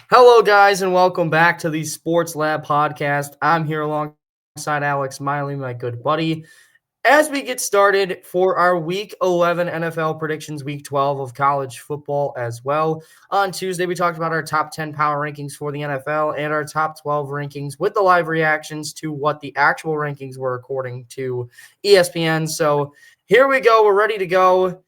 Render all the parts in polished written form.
Hello, guys, and welcome back to the Sports Lab podcast. I'm here alongside Alex Miley, my good buddy. As we get started for our Week 11 NFL predictions, Week 12 of college football as well. On Tuesday, we talked about our top 10 power rankings for the NFL and our top 12 rankings with the live reactions to what the actual rankings were according to ESPN. So here we go. We're ready to go.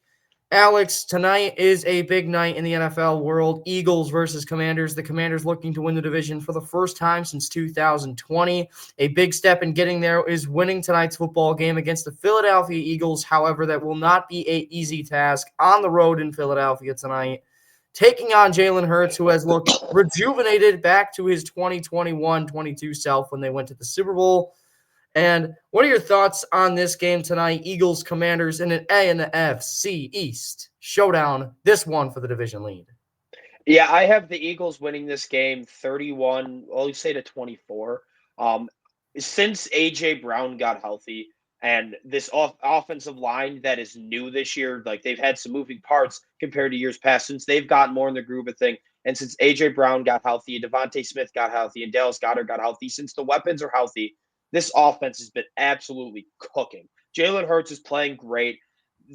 Alex, tonight is a big night in the NFL world. Eagles versus Commanders. The Commanders looking to win the division for the first time since 2020. A big step in getting there is winning tonight's football game against the Philadelphia Eagles. However, that will not be an easy task on the road in Philadelphia tonight. Taking on Jalen Hurts, who has looked rejuvenated back to his 2021-22 self when they went to the Super Bowl. And what are your thoughts on this game tonight? Eagles, Commanders in an A and the FC East showdown. This one for the division lead. Yeah, I have the Eagles winning this game 31, I'll say to 24. Since AJ Brown got healthy and this offensive line that is new this year, like they've had some moving parts compared to years past since they've gotten more in the groove of thing. And since AJ Brown got healthy, Devontae Smith got healthy, and Dallas Goedert got healthy, since the weapons are healthy, this offense has been absolutely cooking. Jalen Hurts is playing great.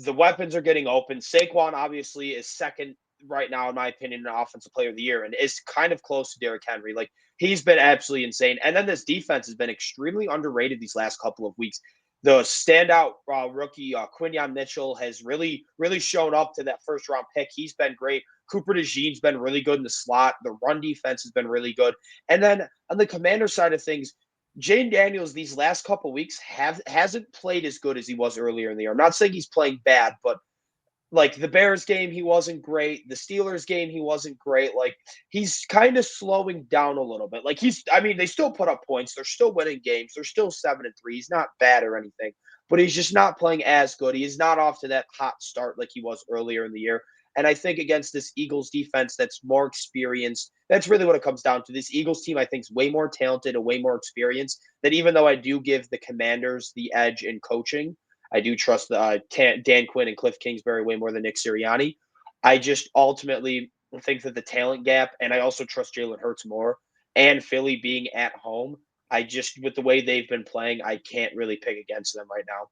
The weapons are getting open. Saquon obviously is second right now, in my opinion, an offensive player of the year and is kind of close to Derrick Henry. Like, he's been absolutely insane. And then this defense has been extremely underrated these last couple of weeks. The standout rookie, Quinyon Mitchell, has really shown up to that first round pick. He's been great. Cooper DeJean's been really good in the slot. The run defense has been really good. And then on the Commander side of things, Jane Daniels these last couple weeks hasn't played as good as he was earlier in the year. I'm not saying he's playing bad, but like the Bears game, he wasn't great. The Steelers game, he wasn't great. Like, he's kind of slowing down a little bit. Like, I mean, they still put up points. They're still winning games. They're still 7-3. He's not bad or anything, but he's just not playing as good. He is not off to that hot start like he was earlier in the year. And I think against this Eagles defense that's more experienced, that's really what it comes down to. This Eagles team, I think, is way more talented and way more experienced. That even though I do give the Commanders the edge in coaching, I do trust Dan Quinn and Cliff Kingsbury way more than Nick Sirianni. I just ultimately think that the talent gap, and I also trust Jalen Hurts more, and Philly being at home, I just, with the way they've been playing, I can't really pick against them right now.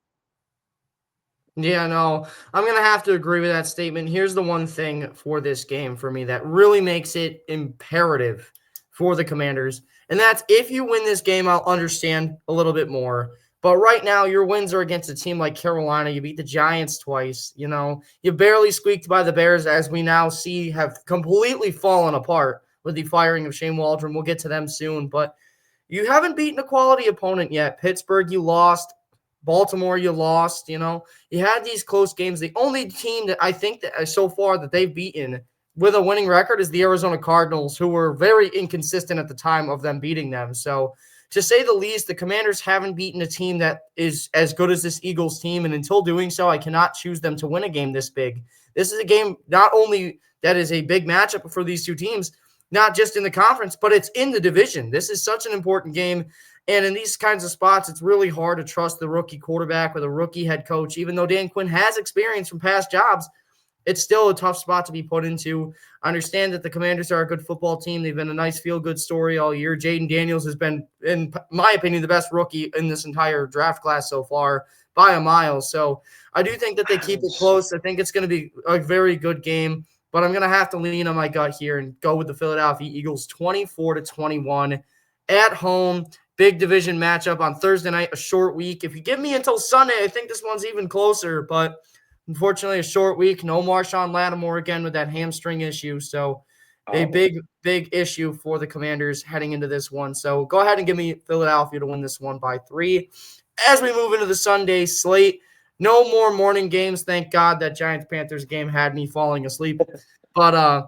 Yeah, no, I'm going to have to agree with that statement. Here's the one thing for this game for me that really makes it imperative for the Commanders, and that's if you win this game, I'll understand a little bit more. But right now, your wins are against a team like Carolina. You beat the Giants twice. You barely squeaked by the Bears, as we now see have completely fallen apart with the firing of Shane Waldron. We'll get to them soon. But you haven't beaten a quality opponent yet. Pittsburgh, you lost. Baltimore, you lost. You had these close games. The only team that I think that so far that they've beaten with a winning record is the Arizona Cardinals, who were very inconsistent at the time of them beating them. So, to say the least, the Commanders haven't beaten a team that is as good as this Eagles team. And until doing so, I cannot choose them to win a game this big. This is a game not only that is a big matchup for these two teams, not just in the conference, but it's in the division. This is such an important game. And in these kinds of spots, it's really hard to trust the rookie quarterback with a rookie head coach. Even though Dan Quinn has experience from past jobs, it's still a tough spot to be put into. I understand that the Commanders are a good football team. They've been a nice feel-good story all year. Jaden Daniels has been, in my opinion, the best rookie in this entire draft class so far by a mile. So I do think that they keep it close. I think it's going to be a very good game, but I'm going to have to lean on my gut here and go with the Philadelphia Eagles 24-21 at home. Big division matchup on Thursday night, a short week. If you give me until Sunday, I think this one's even closer, but unfortunately a short week. No Marshawn Lattimore again with that hamstring issue, so a big issue for the Commanders heading into this one. So go ahead and give me Philadelphia to win this one by 3. As we move into the Sunday slate, no more morning games. Thank God that Giants-Panthers game had me falling asleep. But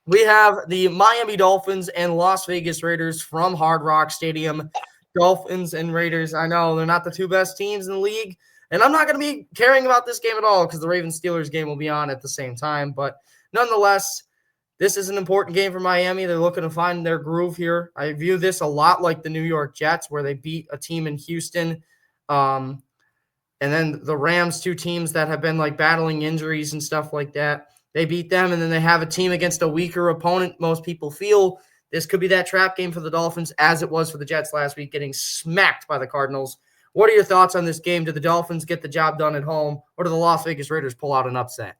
we have the Miami Dolphins and Las Vegas Raiders from Hard Rock Stadium. Dolphins and Raiders, I know they're not the two best teams in the league, and I'm not going to be caring about this game at all because the Ravens-Steelers game will be on at the same time. But nonetheless, this is an important game for Miami. They're looking to find their groove here. I view this a lot like the New York Jets, where they beat a team in Houston. And then the Rams, two teams that have been like battling injuries and stuff like that. They beat them, and then they have a team against a weaker opponent. Most people feel This could be that trap game for the Dolphins, as it was for the Jets last week, getting smacked by the Cardinals. What are your thoughts on this game? Do the Dolphins get the job done at home, or do the Las Vegas Raiders pull out an upset?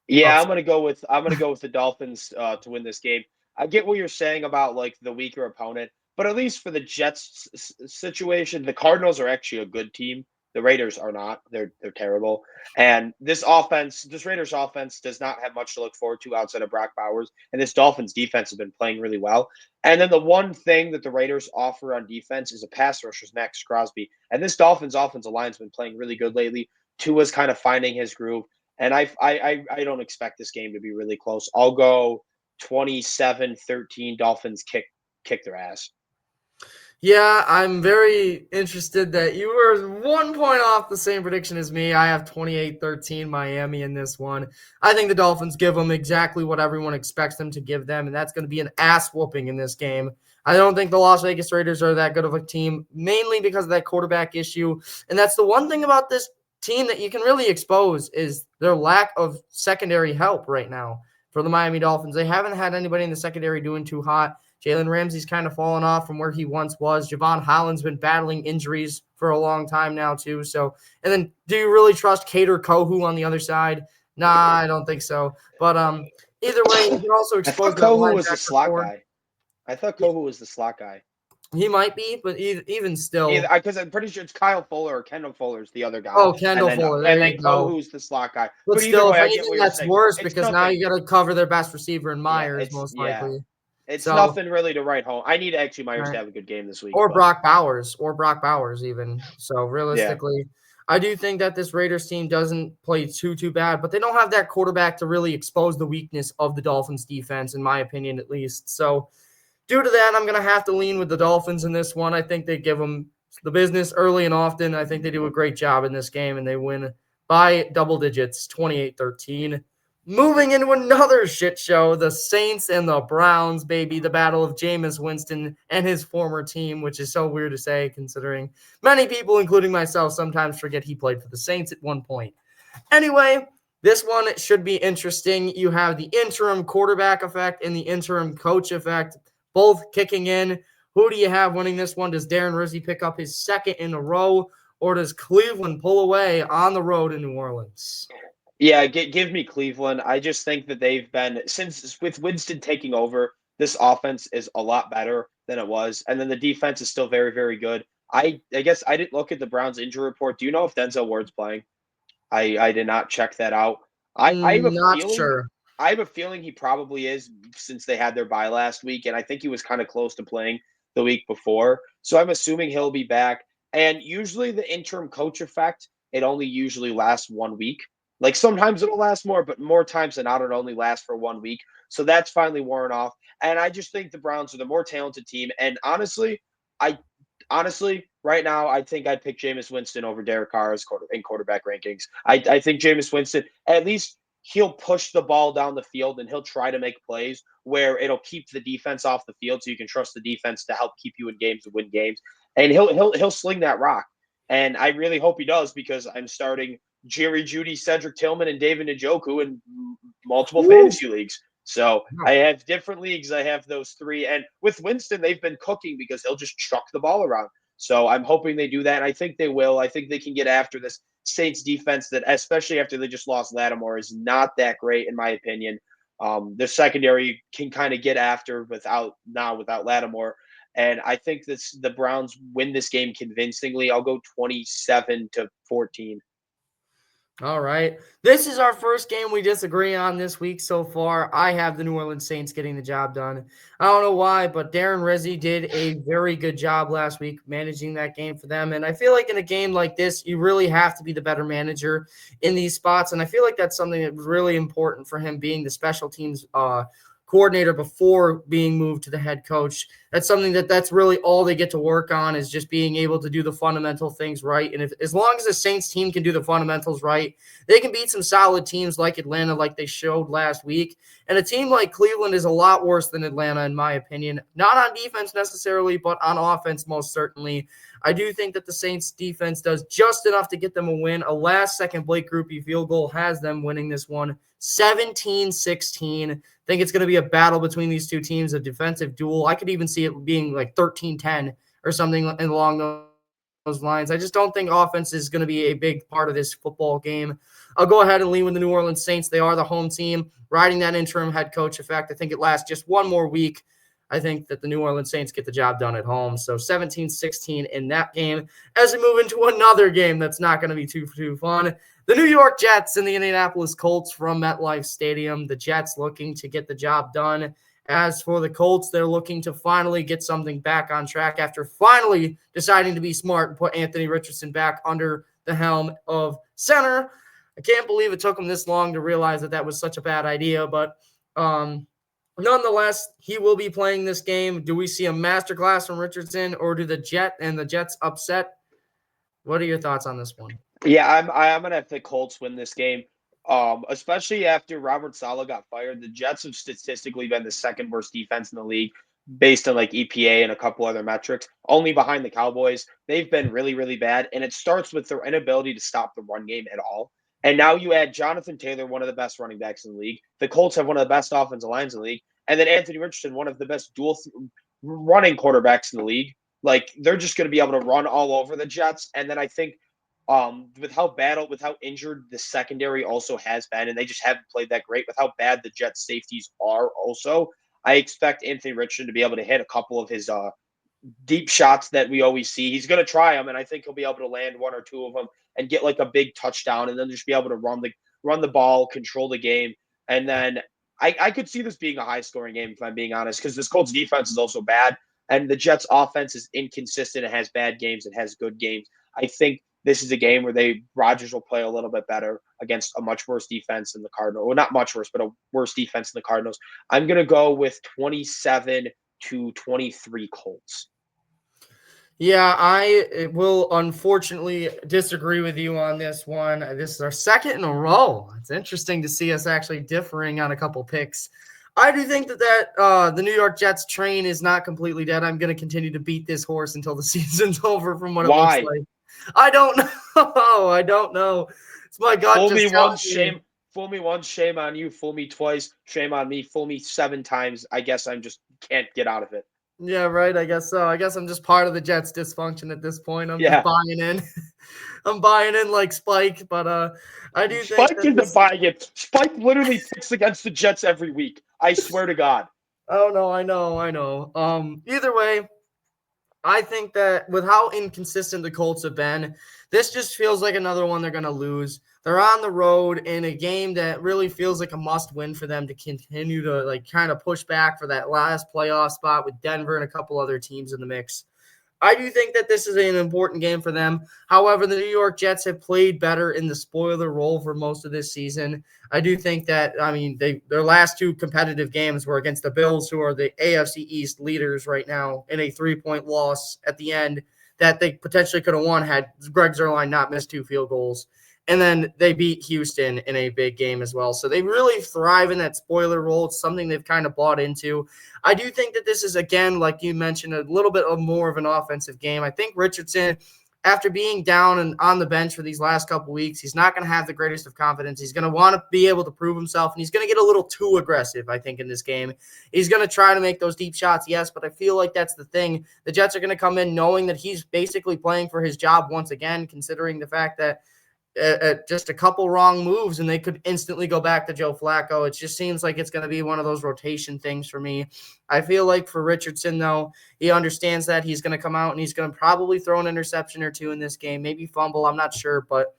Yeah, I'm gonna go with the Dolphins to win this game. I get what you're saying about like the weaker opponent, but at least for the Jets situation, the Cardinals are actually a good team. The Raiders are not. They're terrible. And this Raiders offense does not have much to look forward to outside of Brock Bowers. And this Dolphins defense has been playing really well. And then the one thing that the Raiders offer on defense is a pass rusher, Max Crosby. And this Dolphins offensive line has been playing really good lately. Tua's kind of finding his groove. And I don't expect this game to be really close. I'll go 27-13. Dolphins kick their ass. Yeah, I'm very interested that you were 1 point off the same prediction as me. I have 28-13 Miami in this one. I think the Dolphins give them exactly what everyone expects them to give them, and that's going to be an ass whooping in this game. I don't think the Las Vegas Raiders are that good of a team, mainly because of that quarterback issue. And that's the one thing about this team that you can really expose is their lack of secondary help right now for the Miami Dolphins. They haven't had anybody in the secondary doing too hot. Jalen Ramsey's kind of fallen off from where he once was. Javon Holland's been battling injuries for a long time now, too. So, and then do you really trust Kader Kohu on the other side? Nah, I don't think so. But either way, you can also I expose thought that Kohu was the linebacker slot core. guy. I thought Kohu was the slot guy. He might be, but even still. Because I'm pretty sure it's Kyle Fuller or Kendall Fuller's the other guy. Oh, Kendall Fuller. There And then you go. Kohu's the slot guy. But But either still, if way, I get anything, what you're that's saying. worse It's because now nothing. you got to cover their best receiver in Yeah, Myers, most likely. It's So- nothing really to write home. I need actually Myers Right. to have a good game this week. Or but- Brock Bowers even. So realistically, I do think that this Raiders team doesn't play too bad, but they don't have that quarterback to really expose the weakness of the Dolphins defense, in my opinion, at least. So due to that, I'm going to have to lean with the Dolphins in this one. I think they give them the business early and often. I think they do a great job in this game, and they win by double digits, 28-13. Moving into another shit show, the Saints and the Browns, baby, the battle of Jameis Winston and his former team, which is so weird to say considering many people, including myself, sometimes forget he played for the Saints at one point. Anyway, this one should be interesting. You have the interim quarterback effect and the interim coach effect, both kicking in. Who do you have winning this one? Does Darren Rizzi pick up his second in a row, or does Cleveland pull away on the road in New Orleans? Yeah, give me Cleveland. I just think that they've been, since with Winston taking over, this offense is a lot better than it was. And then the defense is still very, very good. I guess I didn't look at the Browns injury report. Do you know if Denzel Ward's playing? I did not check that out. I have a Not feeling sure. I have a feeling he probably is, since they had their bye last week, and I think he was kind of close to playing the week before. So I'm assuming he'll be back. And usually the interim coach effect, it only usually lasts 1 week. Like sometimes it'll last more, but more times than not, it only lasts for 1 week. So that's finally worn off. And I just think the Browns are the more talented team. And honestly, right now, I think I'd pick Jameis Winston over Derek Carr in quarterback rankings. I think Jameis Winston, at least he'll push the ball down the field and he'll try to make plays where it'll keep the defense off the field, so you can trust the defense to help keep you in games and win games. And he'll sling that rock. And I really hope he does, because I'm starting Jerry Jeudy, Cedric Tillman, and David Njoku in multiple fantasy leagues. So I have different leagues. I have those three. And with Winston, they've been cooking because he'll just chuck the ball around. So I'm hoping they do that. And I think they will. I think they can get after this Saints defense that, especially after they just lost Lattimore, is not that great, in my opinion. The secondary can kind of get after without Lattimore. And I think the Browns win this game convincingly. I'll go 27-14. All right. This is our first game we disagree on this week so far. I have the New Orleans Saints getting the job done. I don't know why, but Darren Rizzi did a very good job last week managing that game for them. And I feel like in a game like this, you really have to be the better manager in these spots. And I feel like that's something that was really important for him, being the special teams coordinator before being moved to the head coach. That's something that's really all they get to work on, is just being able to do the fundamental things right. And as long as the Saints team can do the fundamentals right, they can beat some solid teams like Atlanta, like they showed last week. And a team like Cleveland is a lot worse than Atlanta, in my opinion. Not on defense necessarily, but on offense most certainly. I do think that the Saints defense does just enough to get them a win. A last-second Blake Grupe field goal has them winning this one 17-16. I think it's going to be a battle between these two teams, a defensive duel. I could even see it being like 13-10 or something along those lines. I just don't think offense is going to be a big part of this football game. I'll go ahead and lean with the New Orleans Saints. They are the home team, riding that interim head coach effect. I think it lasts just one more week. I think that the New Orleans Saints get the job done at home. So 17-16 in that game. As we move into another game that's not going to be too fun, the New York Jets and the Indianapolis Colts from MetLife Stadium. The Jets looking to get the job done. As for the Colts, they're looking to finally get something back on track after finally deciding to be smart and put Anthony Richardson back under the helm of center. I can't believe it took him this long to realize that was such a bad idea, but nonetheless, he will be playing this game. Do we see a masterclass from Richardson, or do the Jets upset? What are your thoughts on this one? Yeah, I'm gonna have the Colts win this game. Especially after Robert Saleh got fired. The Jets have statistically been the second worst defense in the league based on like EPA and a couple other metrics, only behind the Cowboys. They've been really, really bad. And it starts with their inability to stop the run game at all. And now you add Jonathan Taylor, one of the best running backs in the league. The Colts have one of the best offensive lines in the league. And then Anthony Richardson, one of the best dual running quarterbacks in the league. Like, they're just going to be able to run all over the Jets. And then I think with how injured the secondary also has been, and they just haven't played that great, with how bad the Jets safeties are also, I expect Anthony Richardson to be able to hit a couple of his deep shots that we always see. He's going to try them, and I think he'll be able to land one or two of them and get like a big touchdown, and then just be able to run the ball, control the game. And then I could see this being a high-scoring game, if I'm being honest, because this Colts defense is also bad, and the Jets offense is inconsistent. It has bad games. It has good games. I think this is a game where Rodgers will play a little bit better against a much worse defense than the Cardinals. Well, not much worse, but a worse defense than the Cardinals. I'm going to go with 27-23 Colts. Yeah, I will unfortunately disagree with you on this one. This is our second in a row. It's interesting to see us actually differing on a couple picks. I do think that the New York Jets train is not completely dead. I'm going to continue to beat this horse until the season's over from what it looks like. I don't know. I don't know. It's my gut. Fool me once, shame. Fool me once, shame on you. Fool me twice, shame on me. Fool me 7 times. I guess I just can't get out of it. Yeah, right. I guess so. I guess I'm just part of the Jets' dysfunction at this point. I'm just buying in. I'm buying in like Spike, but I do think Spike isn't buying it. Spike literally picks against the Jets every week. I swear to God. Oh no, I know. Either way, I think that with how inconsistent the Colts have been, this just feels like another one they're going to lose. They're on the road in a game that really feels like a must-win for them to continue to like kind of push back for that last playoff spot with Denver and a couple other teams in the mix. I do think that this is an important game for them. However, the New York Jets have played better in the spoiler role for most of this season. I do think that, their last 2 competitive games were against the Bills, who are the AFC East leaders right now, in a 3-point loss at the end that they potentially could have won had Greg Zuerlein not missed 2 field goals. And then they beat Houston in a big game as well. So they really thrive in that spoiler role. It's something they've kind of bought into. I do think that this is, again, like you mentioned, a little bit more of an offensive game. I think Richardson, after being down and on the bench for these last couple weeks, he's not going to have the greatest of confidence. He's going to want to be able to prove himself, and he's going to get a little too aggressive, I think, in this game. He's going to try to make those deep shots, yes, but I feel like that's the thing. The Jets are going to come in knowing that he's basically playing for his job once again, considering the fact that just a couple wrong moves and they could instantly go back to Joe Flacco. It just seems like it's going to be one of those rotation things for me. I feel like for Richardson, though, he understands that he's going to come out and he's going to probably throw an interception or 2 in this game, maybe fumble. I'm not sure, but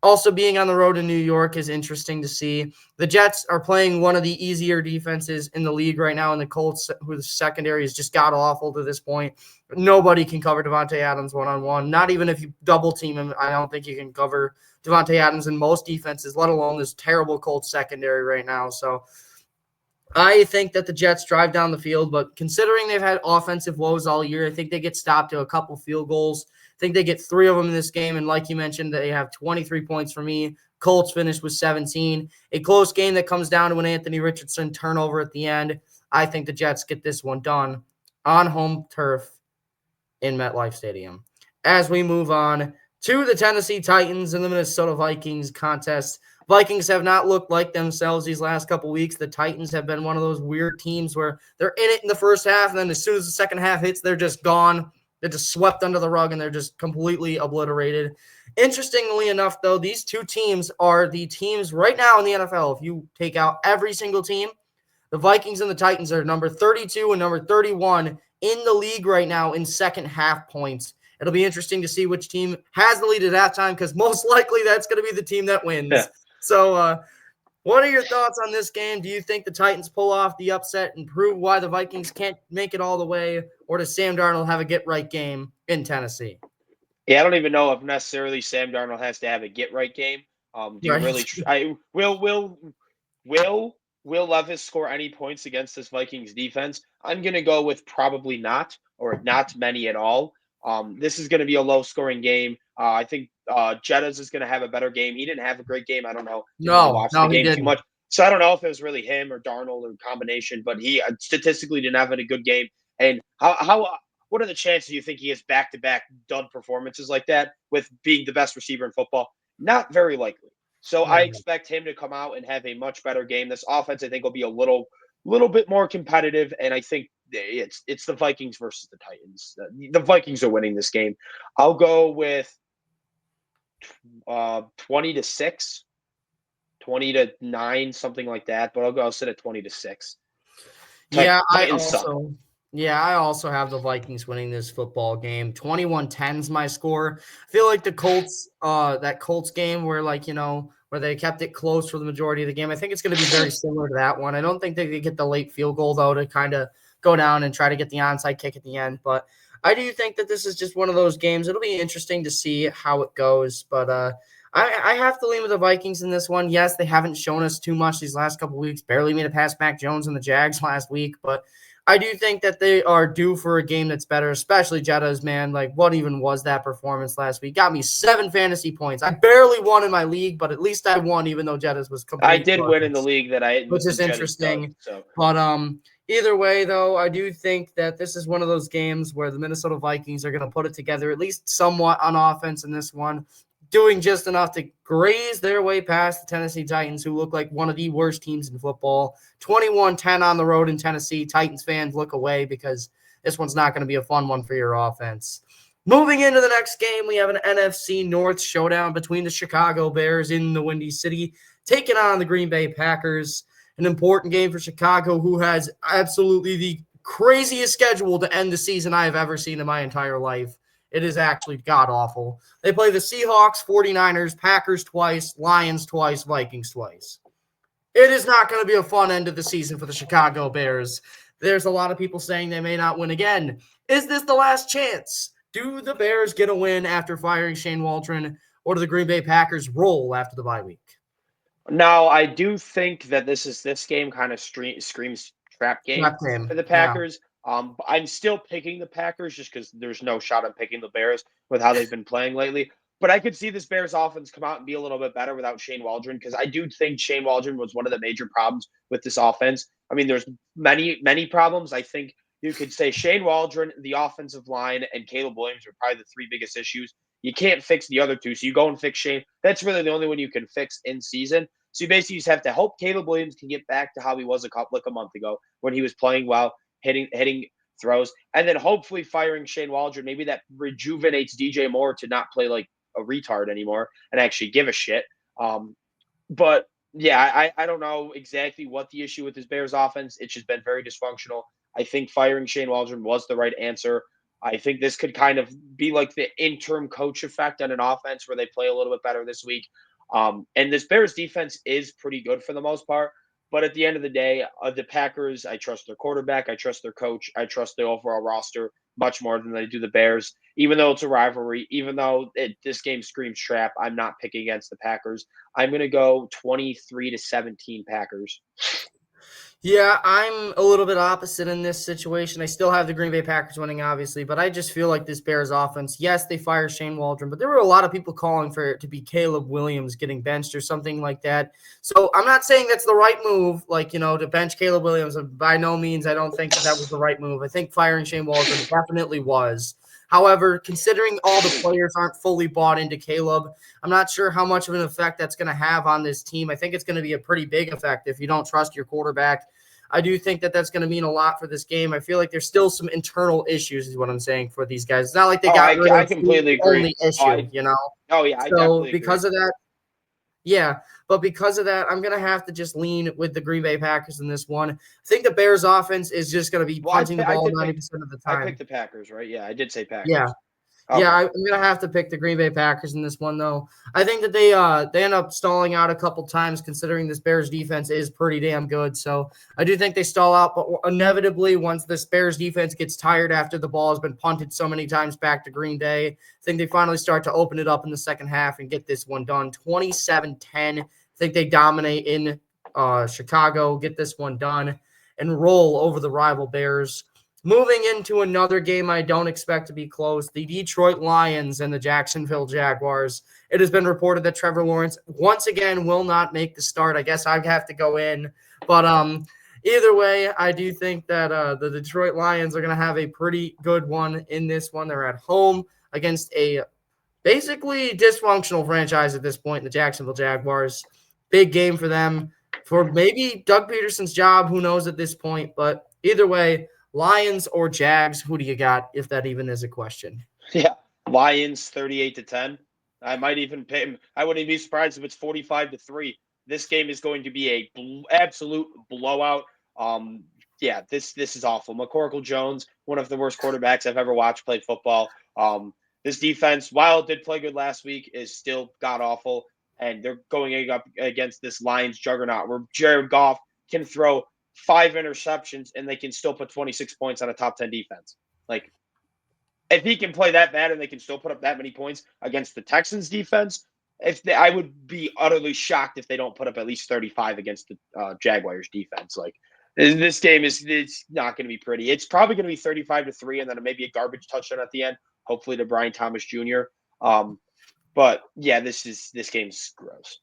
also being on the road in New York is interesting to see. The Jets are playing one of the easier defenses in the league right now, and the Colts, whose secondary is just god-awful to this point. Nobody can cover Davante Adams one-on-one. Not even if you double-team him, I don't think you can cover Davante Adams in most defenses, let alone this terrible Colts secondary right now. So I think that the Jets drive down the field, but considering they've had offensive woes all year, I think they get stopped to a couple field goals. I think they get 3 of them in this game, and like you mentioned, they have 23 points for me. Colts finished with 17. A close game that comes down to an Anthony Richardson turnover at the end. I think the Jets get this one done on home turf in MetLife Stadium. As we move on to the Tennessee Titans and the Minnesota Vikings contest, Vikings have not looked like themselves these last couple weeks. The Titans have been one of those weird teams where they're in it in the first half, and then as soon as the second half hits, they're just gone. They're just swept under the rug, and they're just completely obliterated. Interestingly enough, though, these two teams are the teams right now in the NFL. If you take out every single team, the Vikings and the Titans are number 32 and number 31 in the league right now in second half points. It'll be interesting to see which team has the lead at that time, because most likely that's going to be the team that wins. Yeah. So what are your thoughts on this game? Do you think the Titans pull off the upset and prove why the Vikings can't make it all the way, or does Sam Darnold have a get-right game in Tennessee? Yeah, I don't even know if necessarily Sam Darnold has to have a get-right game. Do you really will Levis score any points against this Vikings defense? I'm going to go with probably not, or not many at all. This is going to be a low-scoring game. I think Jettas is going to have a better game. He didn't have a great game. I don't know. No, the he game didn't. too much. So I don't know if it was really him or Darnold or combination, but he statistically didn't have a good game. And what are the chances you think he has back-to-back dud performances like that with being the best receiver in football? Not very likely. So I expect him to come out and have a much better game. This offense, I think, will be a little bit more competitive, and I think it's the Vikings versus the Titans. The Vikings are winning this game. I'll go with 20-6, 20-9, something like that. But I'll sit at 20-6. Yeah, I also have the Vikings winning this football game. 21-10 is my score. I feel like the Colts, that Colts game where where they kept it close for the majority of the game, I think it's going to be very similar to that one. I don't think they could get the late field goal, though, to kind of go down and try to get the onside kick at the end. But I do think that this is just one of those games. It'll be interesting to see how it goes. But I have to lean with the Vikings in this one. Yes, they haven't shown us too much these last couple of weeks. Barely made it past Mac Jones and the Jags last week. But I do think that they are due for a game that's better, especially Jettas, man. Like, what even was that performance last week? Got me 7 fantasy points. I barely won in my league, but at least I won, even though Jettas was I did win in the league that which is interesting. So. But either way, though, I do think that this is one of those games where the Minnesota Vikings are going to put it together, at least somewhat on offense in this one, doing just enough to graze their way past the Tennessee Titans, who look like one of the worst teams in football. 21-10 on the road in Tennessee. Titans fans, look away, because this one's not going to be a fun one for your offense. Moving into the next game, we have an NFC North showdown between the Chicago Bears in the Windy City, taking on the Green Bay Packers. An important game for Chicago, who has absolutely the craziest schedule to end the season I have ever seen in my entire life. It is actually god-awful. They play the Seahawks, 49ers, Packers twice, Lions twice, Vikings twice. It is not going to be a fun end of the season for the Chicago Bears. There's a lot of people saying they may not win again. Is this the last chance? Do the Bears get a win after firing Shane Waldron, or do the Green Bay Packers roll after the bye week? Now, I do think that this game kind of screams trap game for the Packers. Yeah. I'm still picking the Packers just because there's no shot at picking the Bears with how they've been playing lately. But I could see this Bears offense come out and be a little bit better without Shane Waldron, because I do think Shane Waldron was one of the major problems with this offense. I mean, there's many problems. I think you could say Shane Waldron, the offensive line, and Caleb Williams are probably the 3 biggest issues. You can't fix the other 2, so you go and fix Shane. That's really the only one you can fix in season. So you basically just have to hope Caleb Williams can get back to how he was a month ago when he was playing well, hitting throws, and then hopefully firing Shane Waldron. Maybe that rejuvenates DJ Moore to not play like a retard anymore and actually give a shit. But yeah, I don't know exactly what the issue with this Bears offense. It's just been very dysfunctional. I think firing Shane Waldron was the right answer. I think this could kind of be like the interim coach effect on an offense where they play a little bit better this week. And this Bears defense is pretty good for the most part. But at the end of the day, the Packers, I trust their quarterback, I trust their coach, I trust the overall roster much more than they do the Bears. Even though it's a rivalry, even though this game screams trap, I'm not picking against the Packers. I'm going to go 23-17 Packers. Yeah, I'm a little bit opposite in this situation. I still have the Green Bay Packers winning, obviously, but I just feel like this Bears offense, yes, they fired Shane Waldron, but there were a lot of people calling for it to be Caleb Williams getting benched or something like that. So I'm not saying that's the right move, to bench Caleb Williams. By no means, I don't think that was the right move. I think firing Shane Waldron definitely was. However, considering all the players aren't fully bought into Caleb, I'm not sure how much of an effect that's going to have on this team. I think it's going to be a pretty big effect if you don't trust your quarterback. I do think that that's going to mean a lot for this game. I feel like there's still some internal issues, is what I'm saying, for these guys. It's not like they got rid I of completely the agree. only issue, Oh yeah, I So definitely because agree. of that, yeah, but because of that, I'm going to have to just lean with the Green Bay Packers in this one. I think the Bears offense is just going to be Well, punting the I ball did pick 90% of the I picked time. the Packers, right? Yeah, I did say Yeah. Packers. Yeah, Okay. I'm gonna have to pick the Green Bay Packers in this one, though. I think that they end up stalling out a couple times, considering this Bears defense is pretty damn good. So I do think they stall out, but inevitably, once this Bears defense gets tired after the ball has been punted so many times back to Green Bay, I think they finally start to open it up in the second half and get this one done. 27-10. I think they dominate in Chicago, get this one done, and roll over the rival Bears. Moving into another game I don't expect to be close, the Detroit Lions and the Jacksonville Jaguars. It has been reported that Trevor Lawrence once again will not make the start. I guess I have to go in, but either way, I do think that the Detroit Lions are going to have a pretty good one in this one. They're at home against a basically dysfunctional franchise at this point, the Jacksonville Jaguars. Big game for them, for maybe Doug Peterson's job. Who knows at this point? But either way, Lions or Jags, who do you got, if that even is a question? Yeah, Lions 38-10. I might even pay. I wouldn't be surprised if it's 45-3. This game is going to be a absolute blowout. Yeah, this is awful. McCorkle Jones, one of the worst quarterbacks I've ever watched play football. This defense, while it did play good last week, is still god awful, and they're going up against this Lions juggernaut where Jared Goff can throw 5 interceptions and they can still put 26 points on a top 10 defense. Like, if he can play that bad and they can still put up that many points against the Texans defense, I would be utterly shocked if they don't put up at least 35 against the Jaguars defense. Like, this game it's not going to be pretty. It's probably going to be 35-3, and then maybe a garbage touchdown at the end, hopefully to Brian Thomas Jr. But yeah, this game's gross.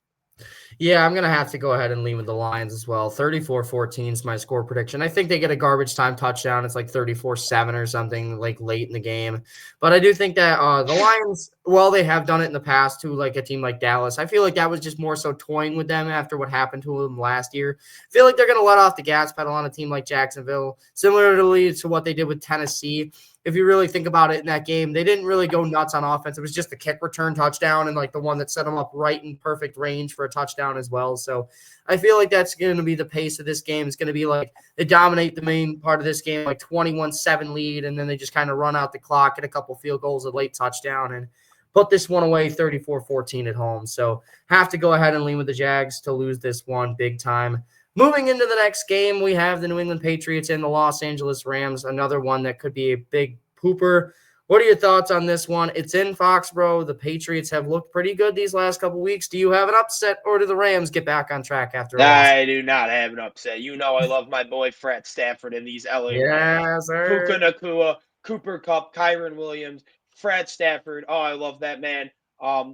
Yeah, I'm going to have to go ahead and lean with the Lions as well. 34-14 is my score prediction. I think they get a garbage time touchdown. It's like 34-7 or something like late in the game. But I do think that the Lions, well, they have done it in the past to like a team like Dallas. I feel like that was just more so toying with them after what happened to them last year. I feel like they're going to let off the gas pedal on a team like Jacksonville, similarly to what they did with Tennessee. If you really think about it in that game, they didn't really go nuts on offense. It was just the kick return touchdown and like the one that set them up right in perfect range for a touchdown as well. So I feel like that's going to be the pace of this game. It's going to be like they dominate the main part of this game, like 21-7 lead, and then they just kind of run out the clock, get a couple field goals, a late touchdown, and put this one away 34-14 at home. So have to go ahead and lean with the Jags to lose this one big time. Moving into the next game, we have the New England Patriots and the Los Angeles Rams, another one that could be a big pooper. What are your thoughts on this one? It's in Foxborough. The Patriots have looked pretty good these last couple weeks. Do you have an upset, or do the Rams get back on track after a loss? I do not have an upset. You know I love my boy Fred Stafford and these LA Rams. Yes, Puka sir. Nakua, Cooper Cup, Kyron Williams, Fred Stafford. Oh, I love that man.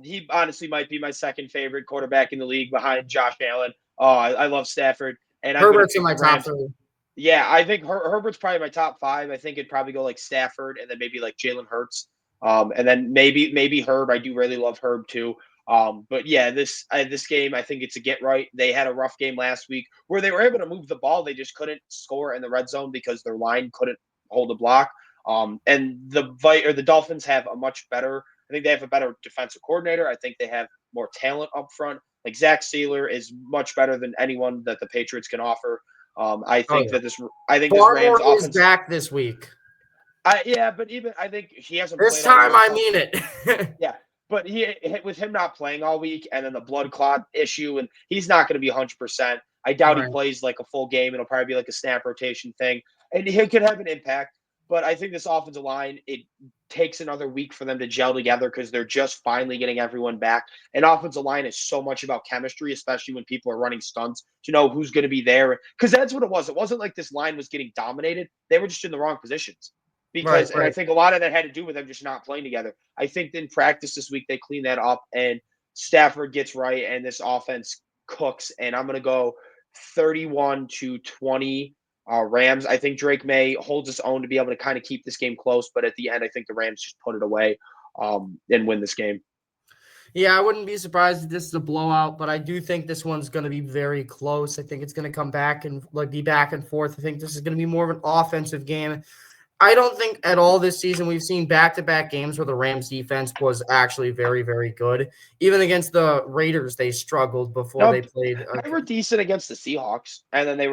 He honestly might be my second favorite quarterback in the league behind Josh Allen. Oh, I love Stafford, and I'm going to Herbert's in pick my the top Rams. three. Yeah, I think Herbert's probably my top five. I think it'd probably go like Stafford and then maybe like Jalen Hurts. And then maybe Herb. I do really love Herb too. But yeah, this game, I think it's a get right. They had a rough game last week where they were able to move the ball. They just couldn't score in the red zone because their line couldn't hold a block. And the Dolphins have a much better. I think they have a better defensive coordinator. I think they have more talent up front. Like Zach Sealer is much better than anyone that the Patriots can offer. I Oh, think yeah. that this Rams Barmore is offense. back this week. Yeah, but even I think he hasn't This played all time, week. I mean it. Yeah, but with him not playing all week and then the blood clot issue, and he's not going to be 100%. I doubt he Right. plays like a full game. It'll probably be like a snap rotation thing, and he could have an impact. But I think this offensive line, it takes another week for them to gel together because they're just finally getting everyone back. And offensive line is so much about chemistry, especially when people are running stunts to know who's going to be there. Because that's what it was. It wasn't like this line was getting dominated. They were just in the wrong positions. Right, And I right. think a lot of that had to do with them just not playing together. I think in practice this week they clean that up and Stafford gets right and this offense cooks. And I'm going to go 31-20 Rams. I think Drake May holds his own to be able to kind of keep this game close, but at the end, I think the Rams just put it away and win this game. Yeah, I wouldn't be surprised if this is a blowout, but I do think this one's going to be very close. I think it's going to come back and be back and forth. I think this is going to be more of an offensive game. I don't think at all this season we've seen back-to-back games where the Rams defense was actually very, very good. Even against the Raiders, they struggled before they played. They were decent against the Seahawks, and then they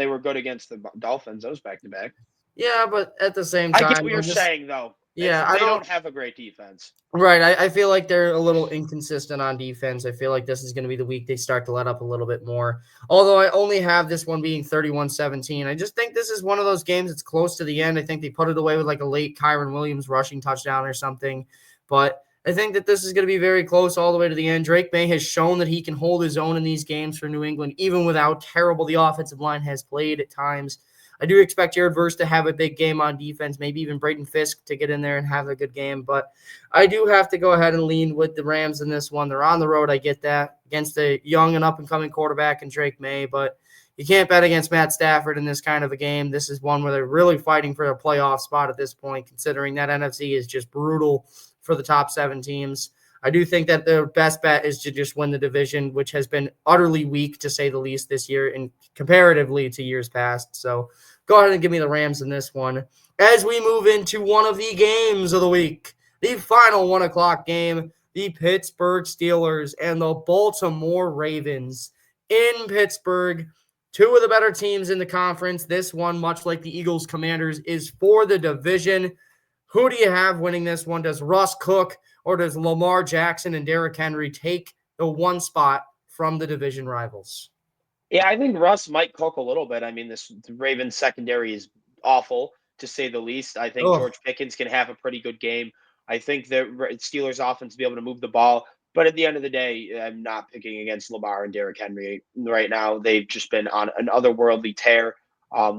were good against the Dolphins. Those back-to-back. Yeah, but at the same time, I get what you're saying, though. Yeah, they don't have a great defense. Right. I feel like they're a little inconsistent on defense. I feel like this is going to be the week they start to let up a little bit more. Although I only have this one being 31-17. I just think this is one of those games that's close to the end. I think they put it away with like a late Kyron Williams rushing touchdown or something. But I think that this is going to be very close all the way to the end. Drake May has shown that he can hold his own in these games for New England, even with how terrible the offensive line has played at times. I do expect Jared Verse to have a big game on defense, maybe even Braden Fisk to get in there and have a good game. But I do have to go ahead and lean with the Rams in this one. They're on the road. I get that against a young and up-and-coming quarterback in Drake May. But you can't bet against Matt Stafford in this kind of a game. This is one where they're really fighting for a playoff spot at this point, considering that NFC is just brutal for the top 7 teams. I do think that the best bet is to just win the division, which has been utterly weak, to say the least, this year and comparatively to years past. So go ahead and give me the Rams in this one. As we move into one of the games of the week, the final 1 o'clock game, the Pittsburgh Steelers and the Baltimore Ravens in Pittsburgh. 2 of the better teams in the conference. This one, much like the Eagles Commanders, is for the division. Who do you have winning this one? Does Russ cook, or does Lamar Jackson and Derrick Henry take the 1 spot from the division rivals? Yeah, I think Russ might cook a little bit. I mean, the Ravens secondary is awful, to say the least. I think George Pickens can have a pretty good game. I think the Steelers offense will be able to move the ball. But at the end of the day, I'm not picking against Lamar and Derrick Henry right now. They've just been on an otherworldly tear.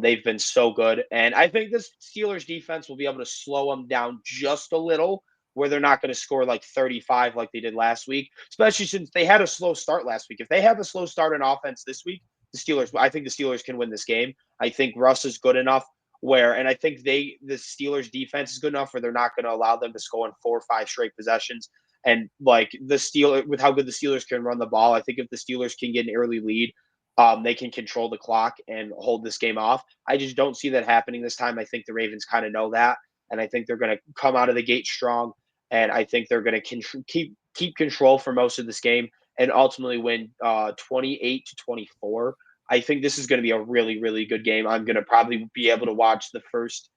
They've been so good. And I think this Steelers defense will be able to slow them down just a little, where they're not going to score like 35 like they did last week, especially since they had a slow start last week. If they have a slow start in offense this week, I think the Steelers can win this game. I think Russ is good enough and I think the Steelers defense is good enough where they're not going to allow them to score in 4 or 5 straight possessions. And like with how good the Steelers can run the ball, I think if the Steelers can get an early lead, they can control the clock and hold this game off. I just don't see that happening this time. I think the Ravens kind of know that, and I think they're going to come out of the gate strong. And I think they're going to keep control for most of this game and ultimately win 28-24. I think this is going to be a really, really good game. I'm going to probably be able to watch the first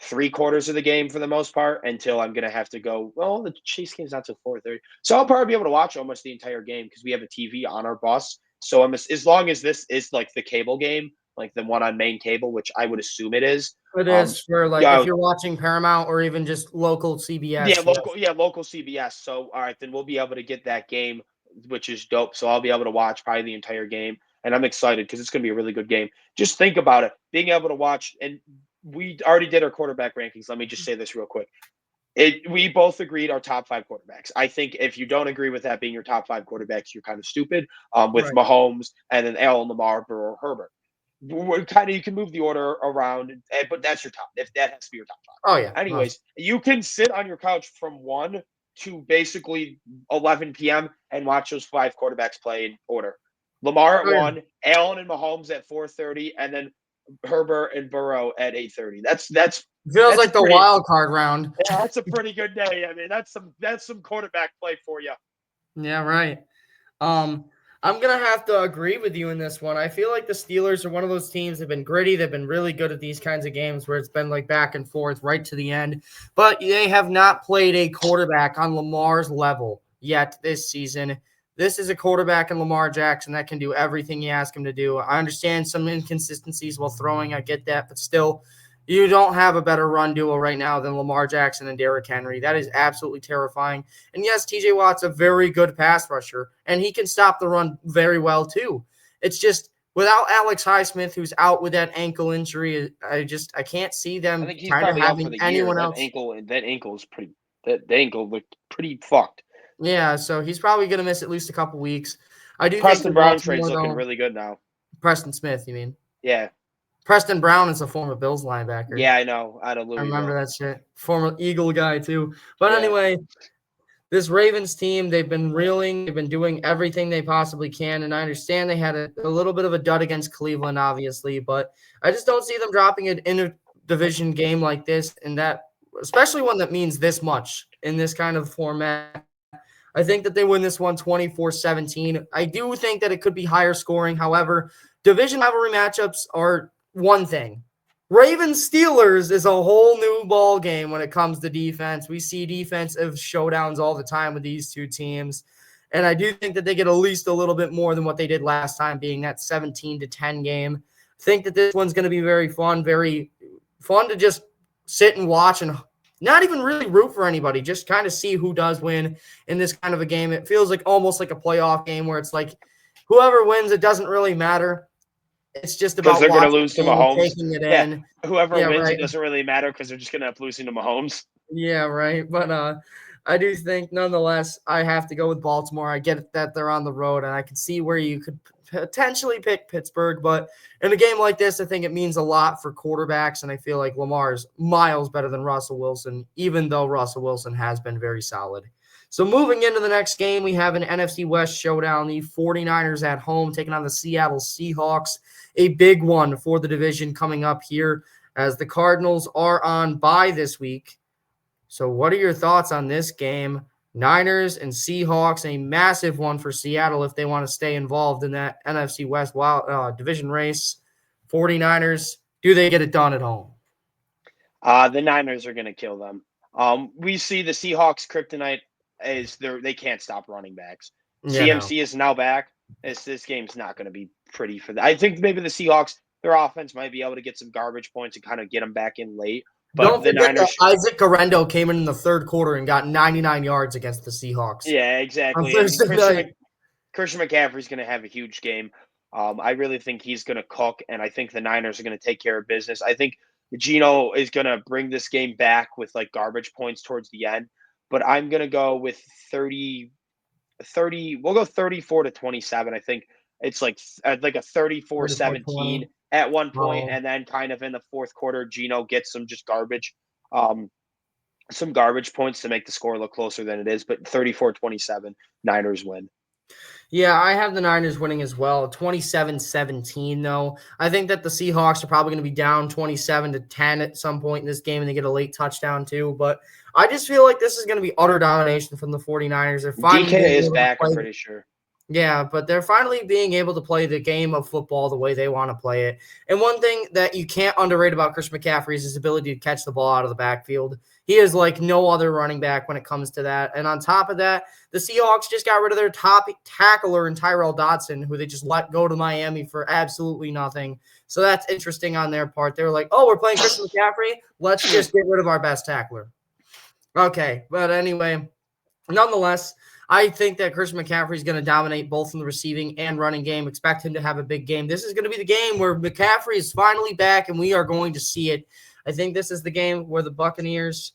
3 quarters of the game for the most part until I'm going to have to go. Well, the Chase game's not till 4:30, so I'll probably be able to watch almost the entire game because we have a TV on our bus. So as long as this is like the cable game, like the one on main cable, which I would assume it is. It is for if you're watching Paramount or even just local CBS. Local CBS. So all right, then we'll be able to get that game, which is dope. So I'll be able to watch probably the entire game, and I'm excited because it's going to be a really good game. Just think about it, being able to watch, and we already did our quarterback rankings. Let me just say this real quick. We both agreed our top 5 quarterbacks. I think if you don't agree with that being your top 5 quarterbacks, you're kind of stupid. With right. Mahomes and then Allen, Lamar, Burrow, Herbert. You can move the order around, but that's your top. If that has to be your top 5. Oh yeah. Anyways, you can sit on your couch from 1 to basically 11 p.m. and watch those 5 quarterbacks play in order. Lamar at 1, Allen and Mahomes at 4:30, and then Herbert and Burrow at 8:30. That's feels like the wild card round. Yeah, that's a pretty good day. I mean, that's some quarterback play for you. Yeah, right. I'm going to have to agree with you in this one. I feel like the Steelers are one of those teams that have been gritty. They've been really good at these kinds of games where it's been like back and forth right to the end. But they have not played a quarterback on Lamar's level yet this season. This is a quarterback in Lamar Jackson that can do everything you ask him to do. I understand some inconsistencies while throwing. I get that. But still, you don't have a better run duo right now than Lamar Jackson and Derrick Henry. That is absolutely terrifying. And yes, TJ Watt's a very good pass rusher, and he can stop the run very well too. It's just without Alex Highsmith, who's out with that ankle injury, I can't see them kind of having anyone else. That ankle is pretty. That ankle looked pretty fucked. Yeah, so he's probably going to miss at least a couple weeks. I do Preston think Brown trade's looking really good now. Preston Smith, you mean? Yeah. Preston Brown is a former Bills linebacker. Yeah, I know. Out of I Louisville. remember that shit. Former Eagle guy too. But Yeah. anyway, this Ravens team, they've been reeling. They've been doing everything they possibly can. And I understand they had a little bit of a dud against Cleveland, obviously, but I just don't see them dropping it in a division game like this, and that, especially one that means this much in this kind of format. I think that they win this one 24-17. I do think that it could be higher scoring. However, division rivalry matchups are one thing. Ravens Steelers is a whole new ball game when it comes to defense. We see defensive showdowns all the time with these two teams. And I do think that they get at least a little bit more than what they did last time, being that 17-10 game. I think that this one's going to be very fun to just sit and watch and not even really root for anybody, just kind of see who does win in this kind of a game. It feels like almost like a playoff game where it's like whoever wins, it doesn't really matter. It's just Because about they're going to watching lose to the game, Mahomes. taking it Yeah. in. Whoever Yeah, wins, right. it doesn't really matter because they're just going to end up losing to Mahomes. Yeah, right. But I do think, nonetheless, I have to go with Baltimore. I get that they're on the road, and I can see where you could potentially pick Pittsburgh. But in a game like this, I think it means a lot for quarterbacks, and I feel like Lamar is miles better than Russell Wilson, even though Russell Wilson has been very solid. So moving into the next game, we have an NFC West showdown. The 49ers at home taking on the Seattle Seahawks. A big one for the division coming up here as the Cardinals are on bye this week. So what are your thoughts on this game? Niners and Seahawks, a massive one for Seattle if they want to stay involved in that NFC West division race. 49ers, do they get it done at home? The Niners are going to kill them. We see the Seahawks kryptonite is they can't stop running backs. Yeah, CMC is now back. This game's not going to be pretty for them. I think maybe the Seahawks, their offense might be able to get some garbage points and kind of get them back in late. But don't the forget Niners, that Isaac Garendo came in the third quarter and got 99 yards against the Seahawks. yeah, exactly. On And Thursday night. Christian McCaffrey's going to have a huge game. I really think he's going to cook, and I think the Niners are going to take care of business. I think Gino is going to bring this game back with like garbage points towards the end, but I'm going to go with 30. We'll go 34-27. I think it's like a 34-17 at one point, and then kind of in the fourth quarter, Gino gets some garbage points to make the score look closer than it is, but 34-27, Niners win. Yeah, I have the Niners winning as well. 27-17, though. I think that the Seahawks are probably going to be down 27-10 at some point in this game, and they get a late touchdown, too. But I just feel like this is going to be utter domination from the 49ers. They're finally DK is back, I'm pretty sure. Yeah, but they're finally being able to play the game of football the way they want to play it. And one thing that you can't underrate about Christian McCaffrey is his ability to catch the ball out of the backfield. He is like no other running back when it comes to that. And on top of that, the Seahawks just got rid of their top tackler in Tyrell Dodson, who they just let go to Miami for absolutely nothing. So that's interesting on their part. They were like, oh, we're playing Christian McCaffrey. Let's just get rid of our best tackler. Okay, but anyway, nonetheless, I think that Christian McCaffrey is going to dominate both in the receiving and running game. Expect him to have a big game. This is going to be the game where McCaffrey is finally back, and we are going to see it. I think this is the game where the Buccaneers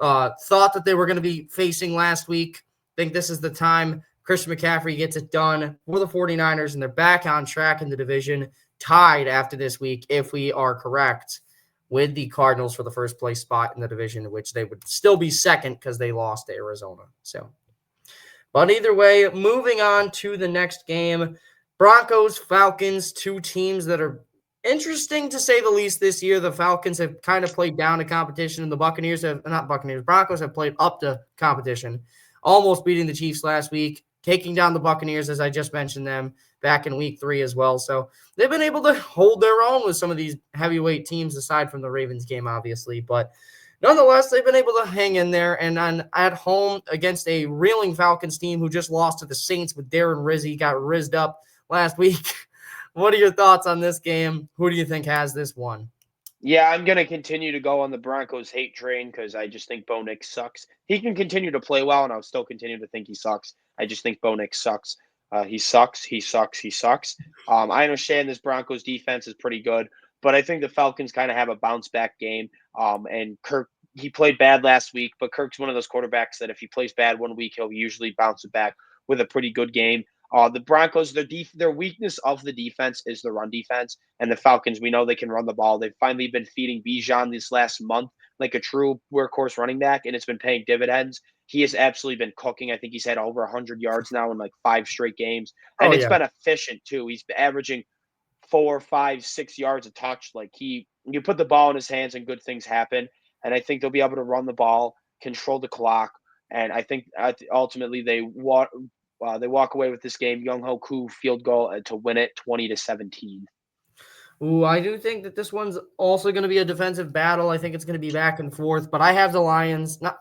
thought that they were going to be facing last week. I think this is the time Christian McCaffrey gets it done for the 49ers, and they're back on track in the division, tied after this week, if we are correct, with the Cardinals for the first place spot in the division, which they would still be second because they lost to Arizona. But either way, moving on to the next game, Broncos, Falcons, two teams that are interesting to say the least this year. The Falcons have kind of played down to competition, and the Broncos have played up to competition, almost beating the Chiefs last week, taking down the Buccaneers, as I just mentioned them, back in week 3 as well. So they've been able to hold their own with some of these heavyweight teams, aside from the Ravens game, obviously. But nonetheless, they've been able to hang in there, and at home against a reeling Falcons team who just lost to the Saints with Darren Rizzi, got rizzed up last week. What are your thoughts on this game? Who do you think has this one? Yeah, I'm going to continue to go on the Broncos hate train because I just think Bo Nix sucks. He can continue to play well, and I'll still continue to think he sucks. I just think Bo Nix sucks. He sucks. I understand this Broncos defense is pretty good, but I think the Falcons kind of have a bounce back game. And Kirk, he played bad last week, but Kirk's one of those quarterbacks that if he plays bad one week, he'll usually bounce it back with a pretty good game. The Broncos, their weakness of the defense is the run defense, and the Falcons, we know they can run the ball. They've finally been feeding Bijan this last month like a true workhorse running back, and it's been paying dividends. He has absolutely been cooking. I think he's had over 100 yards now in like 5 straight games, Oh, and it's yeah. been efficient too. He's averaging 4, 5, 6 yards a touch. Like you put the ball in his hands and good things happen. And I think they'll be able to run the ball, control the clock, and I think ultimately they walk away with this game. Young Ho Koo field goal to win it, 20-17. Ooh, I do think that this one's also going to be a defensive battle. I think it's going to be back and forth, but I have the Lions, not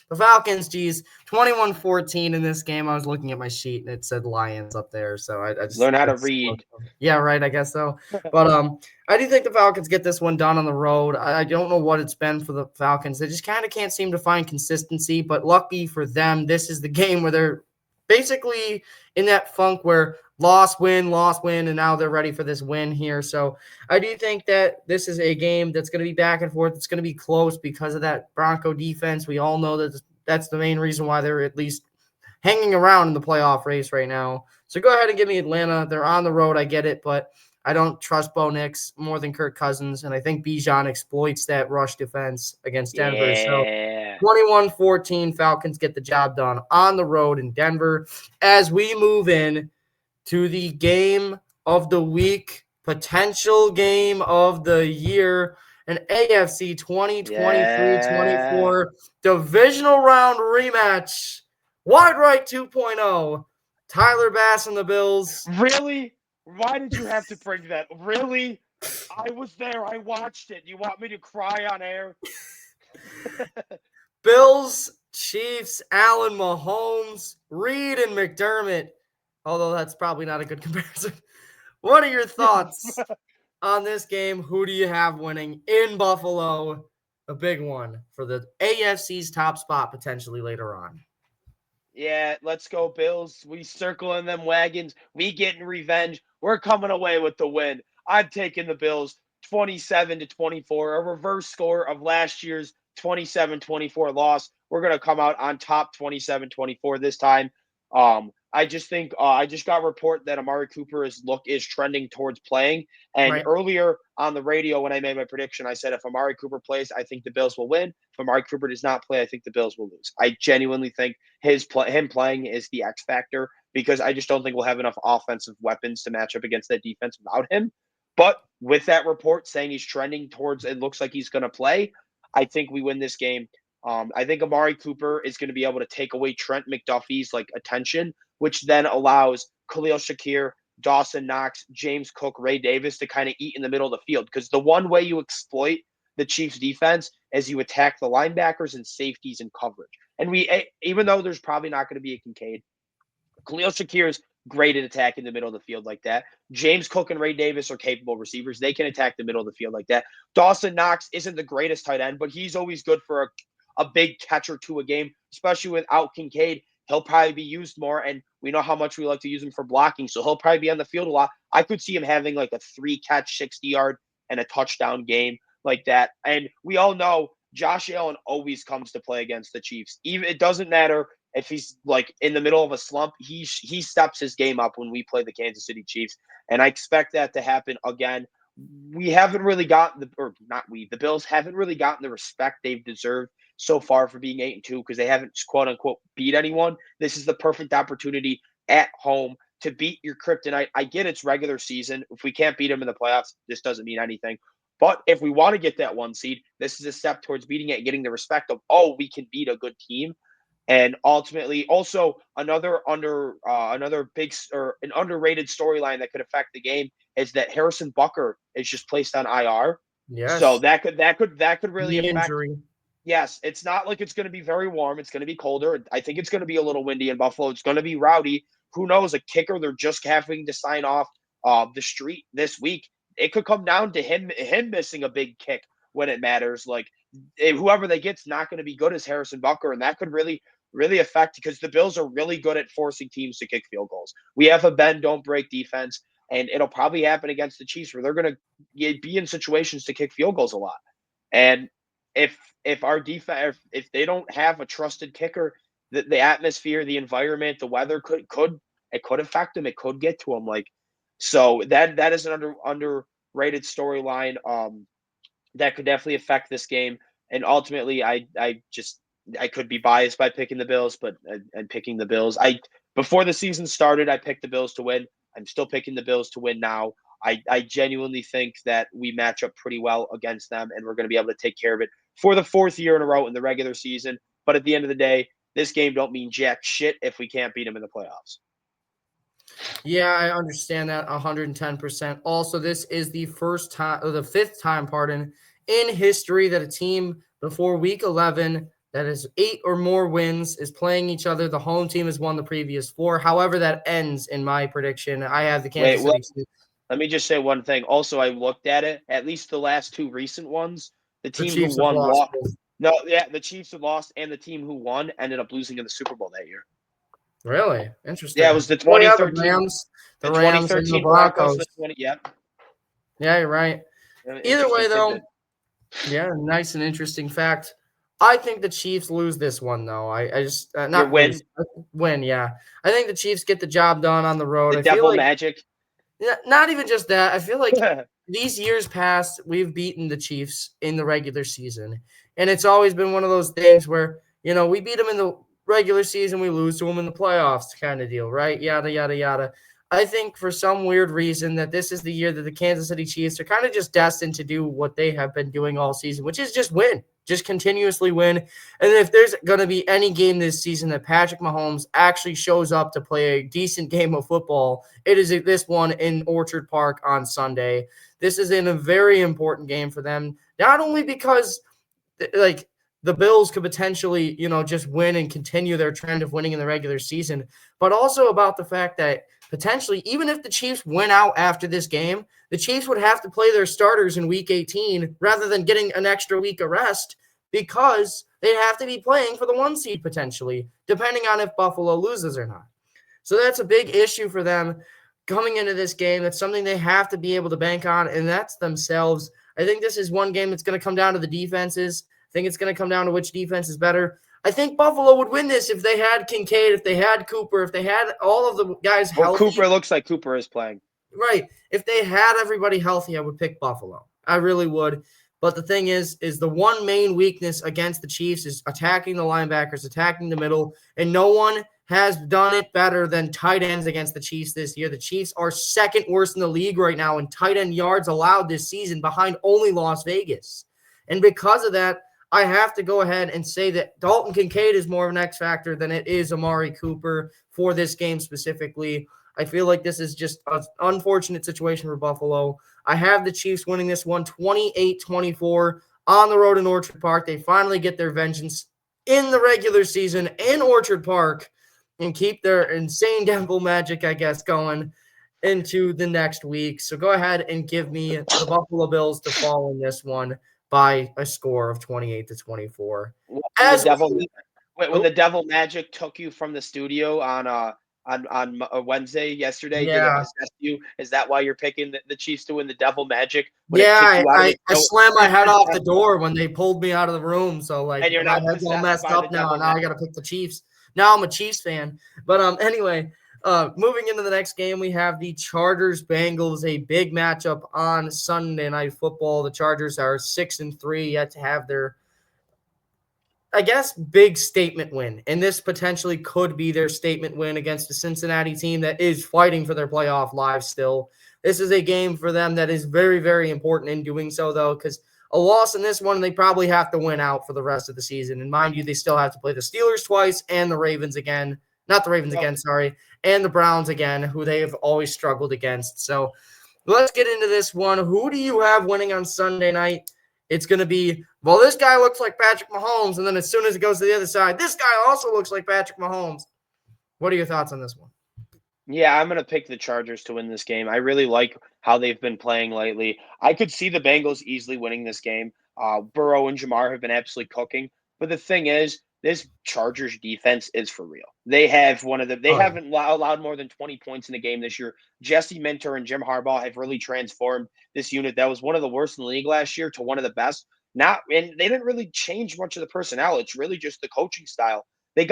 the Falcons, 21-14 in this game. I was looking at my sheet and it said Lions up there, so I just Learn how to read. Yeah, right, I guess so. But I do think the Falcons get this one done on the road. I don't know what it's been for the Falcons. They just kind of can't seem to find consistency, but lucky for them, this is the game where they're basically in that funk where loss, win, and now they're ready for this win here. So I do think that this is a game that's going to be back and forth. It's going to be close because of that Bronco defense. We all know that that's the main reason why they're at least hanging around in the playoff race right now. So go ahead and give me Atlanta. They're on the road. I get it, but I don't trust Bo Nix more than Kirk Cousins, and I think Bijan exploits that rush defense against Denver. Yeah. So 21-14, Falcons get the job done on the road in Denver. As we move in to the game of the week, potential game of the year, an AFC 2023-24 divisional round rematch. Wide right 2.0. Tyler Bass and the Bills. Really? Why did you have to bring that? Really? I was there. I watched it. You want me to cry on air? Bills, Chiefs, Allen, Mahomes, Reed, and McDermott. Although that's probably not a good comparison. What are your thoughts on this game? Who do you have winning in Buffalo? A big one for the AFC's top spot potentially later on. Yeah, let's go Bills. We circling them wagons. We getting revenge. We're coming away with the win. I'm taking the Bills 27-24, a reverse score of last year's 27-24 loss. We're going to come out on top 27-24 this time. I just think I just got a report that Amari Cooper is trending towards playing. And earlier on the radio when I made my prediction, I said if Amari Cooper plays, I think the Bills will win. If Amari Cooper does not play, I think the Bills will lose. I genuinely think him playing is the X factor because I just don't think we'll have enough offensive weapons to match up against that defense without him. But with that report saying he's trending towards, it looks like he's going to play, I think we win this game. I think Amari Cooper is going to be able to take away Trent McDuffie's attention, which then allows Khalil Shakir, Dawson Knox, James Cook, Ray Davis to kind of eat in the middle of the field. Because the one way you exploit the Chiefs defense is you attack the linebackers and safeties and coverage. And even though there's probably not going to be a Kincaid, Khalil Shakir is great at attacking the middle of the field like that. James Cook and Ray Davis are capable receivers. They can attack the middle of the field like that. Dawson Knox isn't the greatest tight end, but he's always good for a big catch or two a game, especially without Kincaid. He'll probably be used more, and we know how much we like to use him for blocking, so he'll probably be on the field a lot. I could see him having a 3-catch, 60-yard, and a touchdown game like that. And we all know Josh Allen always comes to play against the Chiefs. Even it doesn't matter if he's in the middle of a slump, he steps his game up when we play the Kansas City Chiefs, and I expect that to happen again. We haven't really gotten the Bills haven't really gotten the respect they've deserved so far for being 8-2 because they haven't quote unquote beat anyone. This is the perfect opportunity at home to beat your kryptonite. I get it's regular season. If we can't beat them in the playoffs, this doesn't mean anything. But if we want to get that 1 seed, this is a step towards beating it, getting the respect of, we can beat a good team. And ultimately, also another big or an underrated storyline that could affect the game is that Harrison Butker is just placed on IR. Yes. So that could really the affect. Injury. Yes, it's not like it's going to be very warm. It's going to be colder. I think it's going to be a little windy in Buffalo. It's going to be rowdy. Who knows? A kicker they're just having to sign off the street this week. It could come down to him missing a big kick when it matters. Whoever they get's not going to be good as Harrison Butker, and that could really affect because the Bills are really good at forcing teams to kick field goals. We have a bend, don't break defense, and it'll probably happen against the Chiefs where they're going to be in situations to kick field goals a lot. And if our defense, if they don't have a trusted kicker, the atmosphere, the environment, the weather could it could affect him. It could get to him. So that is an underrated storyline. That could definitely affect this game. And ultimately, I could be biased by picking the Bills, but and picking the Bills. Before the season started, I picked the Bills to win. I'm still picking the Bills to win now. I genuinely think that we match up pretty well against them, and we're going to be able to take care of it for the fourth year in a row in the regular season. But at the end of the day, this game don't mean jack shit if we can't beat them in the playoffs. Yeah, I understand that 110%. Also, this is the first time, or the fifth time, pardon, in history that a team before week 11 that has 8 or more wins is playing each other. The home team has won the previous 4. However, that ends in my prediction. I have the Kansas City Chiefs. Let me just say one thing. Also, I looked at it. At least the last 2 recent ones, the team who Chiefs have won lost. lost. No, yeah, the Chiefs have lost, and the team who won ended up losing in the Super Bowl that year. Really? Interesting. Yeah, it was the Oh, yeah, 2013 the Rams, the and the 2013 Broncos. Yep. Yeah, you're right. Either way, though, yeah, nice and interesting fact. I think the Chiefs lose this one, though. I just not win. Win, yeah. I think the Chiefs get the job done on the road. The I devil feel like magic. not even just that. I feel like these years past, we've beaten the Chiefs in the regular season, and it's always been one of those things where we beat them in the regular season, we lose to them in the playoffs, kind of deal, right? Yada yada yada. I think for some weird reason that this is the year that the Kansas City Chiefs are kind of just destined to do what they have been doing all season, which is just win, just continuously win. And if there's going to be any game this season that Patrick Mahomes actually shows up to play a decent game of football, it is this one in Orchard Park on Sunday. This is in a very important game for them, not only because the Bills could potentially, just win and continue their trend of winning in the regular season, but also about the fact that potentially, even if the Chiefs win out after this game, the Chiefs would have to play their starters in week 18 rather than getting an extra week of rest because they'd have to be playing for the 1 seed potentially, depending on if Buffalo loses or not. So that's a big issue for them coming into this game. That's something they have to be able to bank on, and that's themselves. I think this is one game that's going to come down to the defenses. I think it's going to come down to which defense is better. I think Buffalo would win this if they had Kincaid, if they had Cooper, if they had all of the guys healthy. Cooper looks like Cooper is playing. Right. If they had everybody healthy, I would pick Buffalo. I really would. But the thing is the one main weakness against the Chiefs is attacking the linebackers, attacking the middle, and no one has done it better than tight ends against the Chiefs this year. The Chiefs are second worst in the league right now in tight end yards allowed this season, behind only Las Vegas. And because of that, I have to go ahead and say that Dalton Kincaid is more of an X factor than it is Amari Cooper for this game specifically. I feel like this is just an unfortunate situation for Buffalo. I have the Chiefs winning this one 28-24 on the road in Orchard Park. They finally get their vengeance in the regular season in Orchard Park and keep their insane devil magic, I guess, going into the next week. So go ahead and give me the Buffalo Bills to fall in this one by a score of 28-24. When the devil magic took you from the studio on Wednesday yesterday, yeah. Is that why you're picking the Chiefs to win the devil magic? Yeah, I slammed my head off the door when they pulled me out of the room. So my head's all messed up now. Now I got to pick the Chiefs. Now I'm a Chiefs fan. But anyway, moving into the next game, we have the Chargers-Bengals, a big matchup on Sunday Night Football. The Chargers are 6-3, yet to have their, I guess, big statement win. And this potentially could be their statement win against a Cincinnati team that is fighting for their playoff lives still. This is a game for them that is very, very important in doing so, though, because a loss in this one, they probably have to win out for the rest of the season. And mind you, they still have to play the Steelers twice and the Ravens again. Not the Ravens again, sorry. And the Browns again, who they have always struggled against. So let's get into this one. Who do you have winning on Sunday night? It's going to be, well, this guy looks like Patrick Mahomes. And then as soon as it goes to the other side, this guy also looks like Patrick Mahomes. What are your thoughts on this one? Yeah, I'm going to pick the Chargers to win this game. I really like how they've been playing lately. I could see the Bengals easily winning this game. Burrow and Jamar have been absolutely cooking. But the thing is, this Chargers defense is for real. They have haven't allowed more than 20 points in a game this year. Jesse Minter and Jim Harbaugh have really transformed this unit that was one of the worst in the league last year to one of the best. And they didn't really change much of the personnel. It's really just the coaching style. They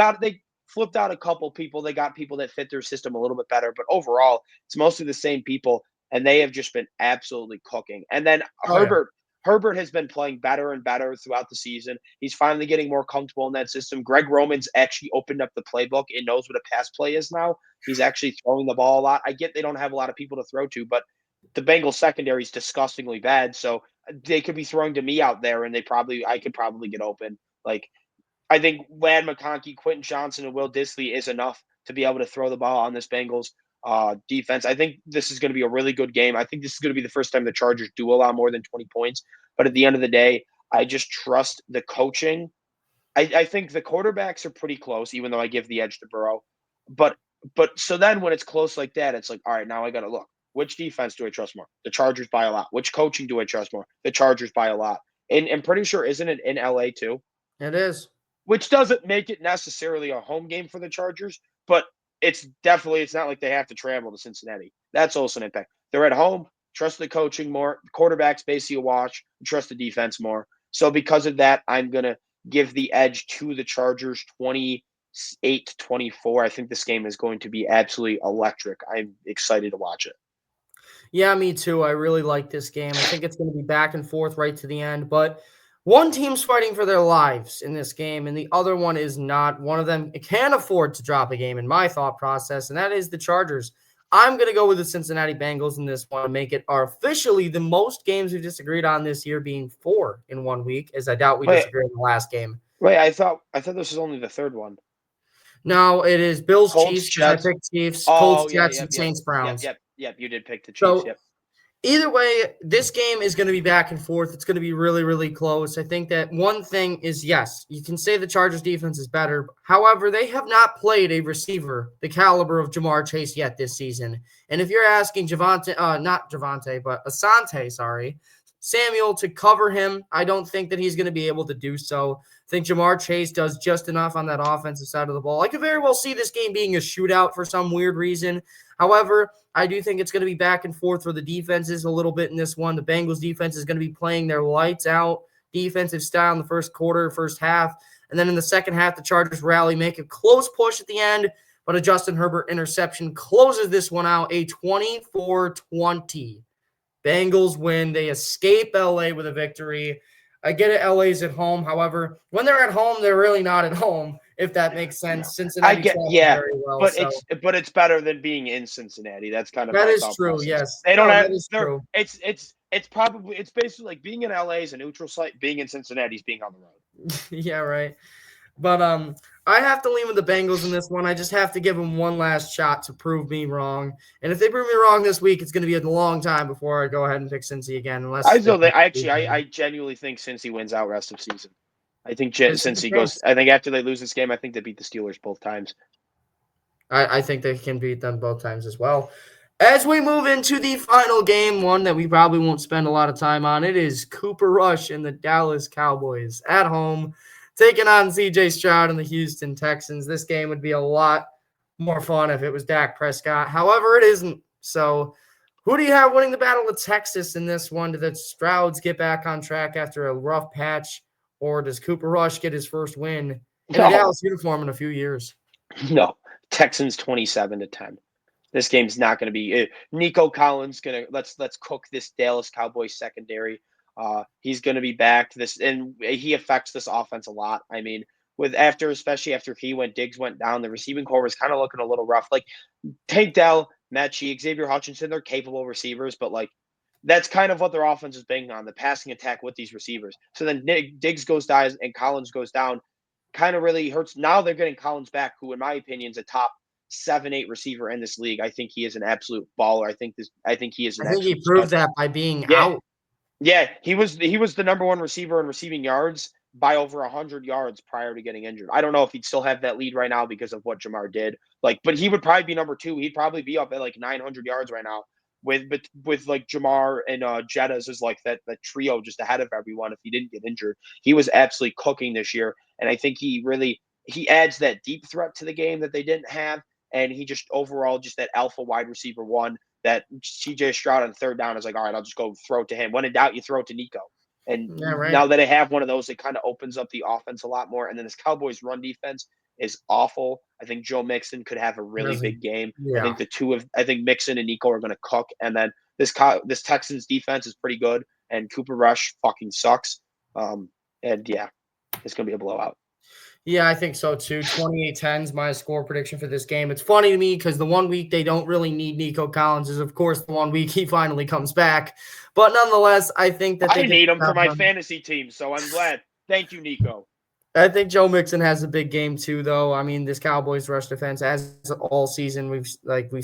flipped out a couple people. They got people that fit their system a little bit better, but overall, it's mostly the same people, and they have just been absolutely cooking. And then Oh yeah. Herbert has been playing better and better throughout the season. He's finally getting more comfortable in that system. Greg Roman's actually opened up the playbook and knows what a pass play is now. He's actually throwing the ball a lot. I get they don't have a lot of people to throw to, but the Bengals secondary is disgustingly bad. So they could be throwing to me out there, and I could probably get open. Like I think Lad McConkey, Quentin Johnson, and Will Dissly is enough to be able to throw the ball on this Bengals defense. I think this is going to be a really good game. I think this is going to be the first time the Chargers do allow more than 20 points. But at the end of the day, I just trust the coaching. I think the quarterbacks are pretty close, even though I give the edge to Burrow. But so then when it's close like that, it's like, all right, now I got to look. Which defense do I trust more? The Chargers by a lot. Which coaching do I trust more? The Chargers by a lot. And I'm pretty sure, isn't it in LA too? It is. Which doesn't make it necessarily a home game for the Chargers, but it's not like they have to travel to Cincinnati. That's also an impact. They're at home, trust the coaching more, quarterback's basically a wash, trust the defense more. So because of that, I'm gonna give the edge to the Chargers 28-24. I think this game is going to be absolutely electric. I'm excited to watch it. Yeah, me too. I really like this game. I think it's going to be back and forth right to the end, but one team's fighting for their lives in this game, and the other one is not. One of them can afford to drop a game in my thought process, and that is the Chargers. I'm going to go with the Cincinnati Bengals in this one and make it officially the most games we've disagreed on this year, being 4 in 1 week, as I doubt we disagreed in the last game. Wait, I thought this was only the third one. No, it is Bills, Colts, Chiefs. Jets. I picked Chiefs, Oh, Colts, yeah, Jets, yep, and yep, Saints, Browns. Yep. You did pick the Chiefs. So, yep. Either way, this game is going to be back and forth. It's going to be really, really close. I think that one thing is, yes, you can say the Chargers defense is better. However, they have not played a receiver the caliber of Ja'Marr Chase yet this season. And if you're asking Asante Samuel to cover him, I don't think that he's going to be able to do so. I think Ja'Marr Chase does just enough on that offensive side of the ball. I could very well see this game being a shootout for some weird reason. However, I do think it's going to be back and forth for the defenses a little bit in this one. The Bengals defense is going to be playing their lights out defensive style in the first quarter, first half. And then in the second half, the Chargers rally, make a close push at the end, but a Justin Herbert interception closes this one out, a 24-20. Bengals win. They escape LA with a victory. I get it, LA's at home. However, when they're at home, they're really not at home, if that makes sense. Cincinnati very well. But it's better than being in Cincinnati. That's kind of that is true. process. Yes, they don't have. That is true. It's basically like being in LA is a neutral site. Being in Cincinnati is being on the road. Yeah, right. But I have to lean with the Bengals in this one. I just have to give them one last shot to prove me wrong. And if they prove me wrong this week, it's going to be a long time before I go ahead and pick Cincy again. Unless I genuinely think Cincy wins out rest of season. I think Cincy goes. I think after they lose this game, I think they beat the Steelers both times. I think they can beat them both times as well. As we move into the final game, one that we probably won't spend a lot of time on, it is Cooper Rush and the Dallas Cowboys at home, taking on C.J. Stroud and the Houston Texans. This game would be a lot more fun if it was Dak Prescott. However, it isn't. So who do you have winning the Battle of Texas in this one? Do the Strouds get back on track after a rough patch, or does Cooper Rush get his first win in a Dallas uniform in a few years? No. Texans 27-10. This game's not going to be Nico Collins going to let's cook this Dallas Cowboys secondary. He's going to be back and he affects this offense a lot. I mean, especially after Diggs went down, the receiving core was kind of looking a little rough. Like Tank Dell, Matt Cheek, Xavier Hutchinson, they're capable receivers, but like that's kind of what their offense is banking on, the passing attack with these receivers. So then Diggs goes down and Collins goes down. Kind of really hurts. Now they're getting Collins back, who in my opinion is a top 7-8 receiver in this league. I think he is an absolute baller. I think he is. I think he proved that by being out. Yeah, he was the number one receiver in receiving yards by over 100 yards prior to getting injured. I don't know if he'd still have that lead right now because of what Ja'Marr did. But he would probably be number 2. He'd probably be up at like 900 yards right now. With like Ja'Marr and Jettas is like that trio just ahead of everyone if he didn't get injured. He was absolutely cooking this year, and I think he adds that deep threat to the game that they didn't have, and he just overall just that alpha wide receiver one that C.J. Stroud on third down is like, all right, I'll just go throw it to him. When in doubt, you throw it to Nico. And now that I have one of those, it kind of opens up the offense a lot more. And then this Cowboys run defense is awful. I think Joe Mixon could have a really big game. Yeah. I think Mixon and Nico are going to cook, and then this Texans defense is pretty good, and Cooper Rush fucking sucks. And yeah, it's going to be a blowout. Yeah, I think so too. 28-10 is my score prediction for this game. It's funny to me because the one week they don't really need Nico Collins is, of course, the one week he finally comes back. But nonetheless, I think that I need him for my fantasy team, so I'm glad. Thank you, Nico. I think Joe Mixon has a big game too, though. I mean, this Cowboys rush defense, as all season, we've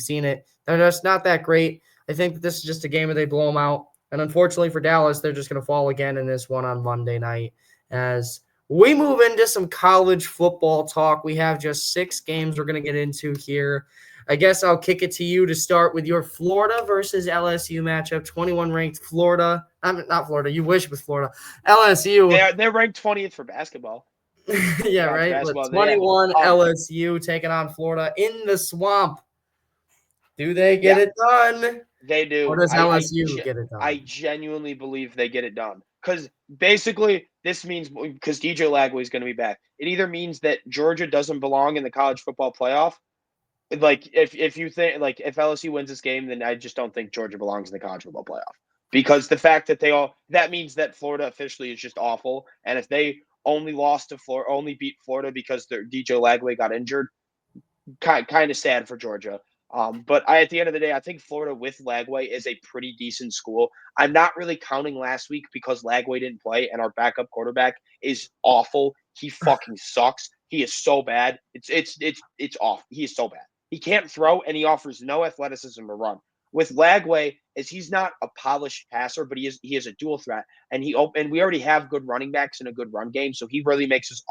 seen it. They're just not that great. I think that this is just a game where they blow them out. And unfortunately for Dallas, they're just going to fall again in this one on Monday night. As we move into some college football talk, we have just 6 games we're going to get into here. I guess I'll kick it to you to start with your Florida versus LSU matchup. 21 ranked Florida. Not Florida. You wish with Florida. LSU. They're ranked 20th for basketball. Yeah, right. But 21 LSU taking on Florida in the swamp. Do they get it done? They do. Or does LSU get it done? I genuinely believe they get it done. Because basically, this means because DJ Lagway is going to be back. It either means that Georgia doesn't belong in the college football playoff. Like if you think if LSU wins this game, then I just don't think Georgia belongs in the college football playoff. Because the fact that that means that Florida officially is just awful. And if they only lost to Florida, only beat Florida because their DJ Lagway got injured, kind of sad for Georgia. But at the end of the day, I think Florida with Lagway is a pretty decent school. I'm not really counting last week because Lagway didn't play and our backup quarterback is awful. He fucking sucks. He is so bad. It's off. He is so bad. He can't throw and he offers no athleticism to run. With Lagway, he's not a polished passer, but he is a dual threat, and we already have good running backs and a good run game, so he really makes his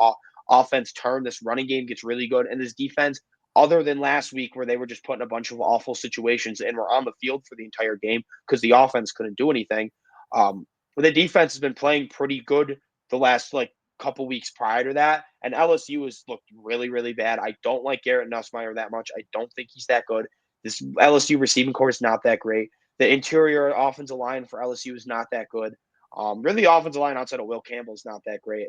offense turn. This running game gets really good, and this defense, other than last week where they were just put in a bunch of awful situations and were on the field for the entire game because the offense couldn't do anything. But the defense has been playing pretty good the last couple weeks prior to that, and LSU has looked really, really bad. I don't like Garrett Nussmeier that much. I don't think he's that good. This LSU receiving core is not that great. The interior offensive line for LSU is not that good. Really, the offensive line outside of Will Campbell is not that great.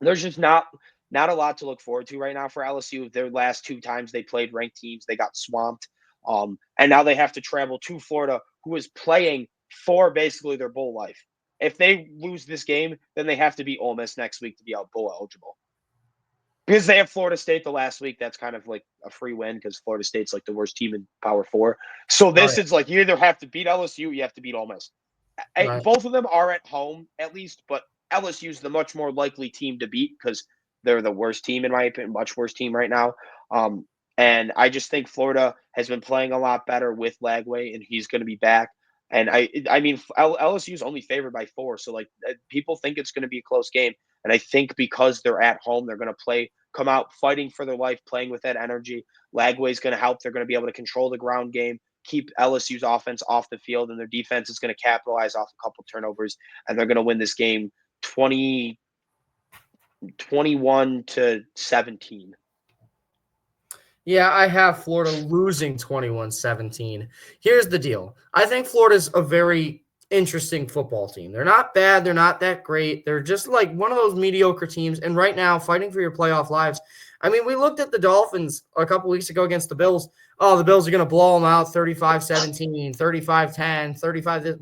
There's just not a lot to look forward to right now for LSU. Their last 2 times they played ranked teams, they got swamped. And now they have to travel to Florida, who is playing for basically their bowl life. If they lose this game, then they have to beat Ole Miss next week to be out bowl eligible. Because they have Florida State the last week, that's kind of like a free win because Florida State's the worst team in Power 4. So this is you either have to beat LSU, or you have to beat Ole Miss. Right. Both of them are at home at least, but LSU's the much more likely team to beat because they're the worst team in my opinion, much worse team right now. And I just think Florida has been playing a lot better with Lagway, and he's going to be back. And I mean LSU's only favored by 4, so people think it's going to be a close game. And I think because they're at home, they're going to come out fighting for their life, playing with that energy. Lagway's going to help. They're going to be able to control the ground game, keep LSU's offense off the field, and their defense is going to capitalize off a couple turnovers, and they're going to win this game 21-17. Yeah, I have Florida losing 21-17. Here's the deal. I think Florida's a very interesting football team. They're not bad. They're not that great. They're just one of those mediocre teams. And right now, fighting for your playoff lives. I mean, we looked at the Dolphins a couple weeks ago against the Bills. Oh, the Bills are going to blow them out 35-17, 35-10, 35.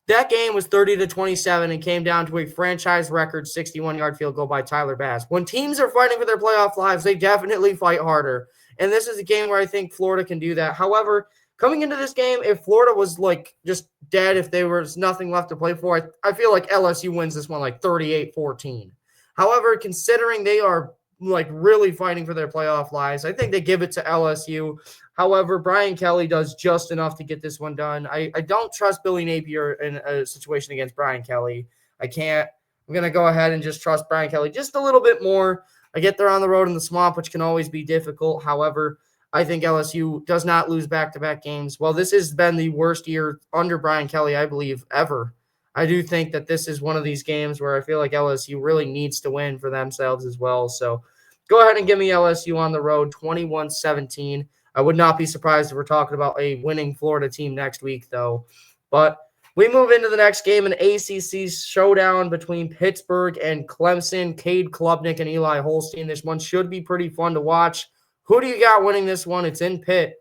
That game was 30-27 and came down to a franchise record 61-yard field goal by Tyler Bass. When teams are fighting for their playoff lives, they definitely fight harder. And this is a game where I think Florida can do that. However, coming into this game, if Florida was just dead, if there was nothing left to play for, I feel like LSU wins this one 38-14. However, considering they are really fighting for their playoff lives, I think they give it to LSU. However, Brian Kelly does just enough to get this one done. I don't trust Billy Napier in a situation against Brian Kelly. I can't. I'm going to go ahead and just trust Brian Kelly just a little bit more. I get they're on the road in the swamp, which can always be difficult. However, I think LSU does not lose back-to-back games. Well, this has been the worst year under Brian Kelly, I believe, ever. I do think that this is one of these games where I feel like LSU really needs to win for themselves as well. So go ahead and give me LSU on the road, 21-17. I would not be surprised if we're talking about a winning Florida team next week, though. But We move into the next game, an ACC showdown between Pittsburgh and Clemson. Cade Klubnik and Eli Holstein. This one should be pretty fun to watch. Who do you got winning this one? It's in Pitt.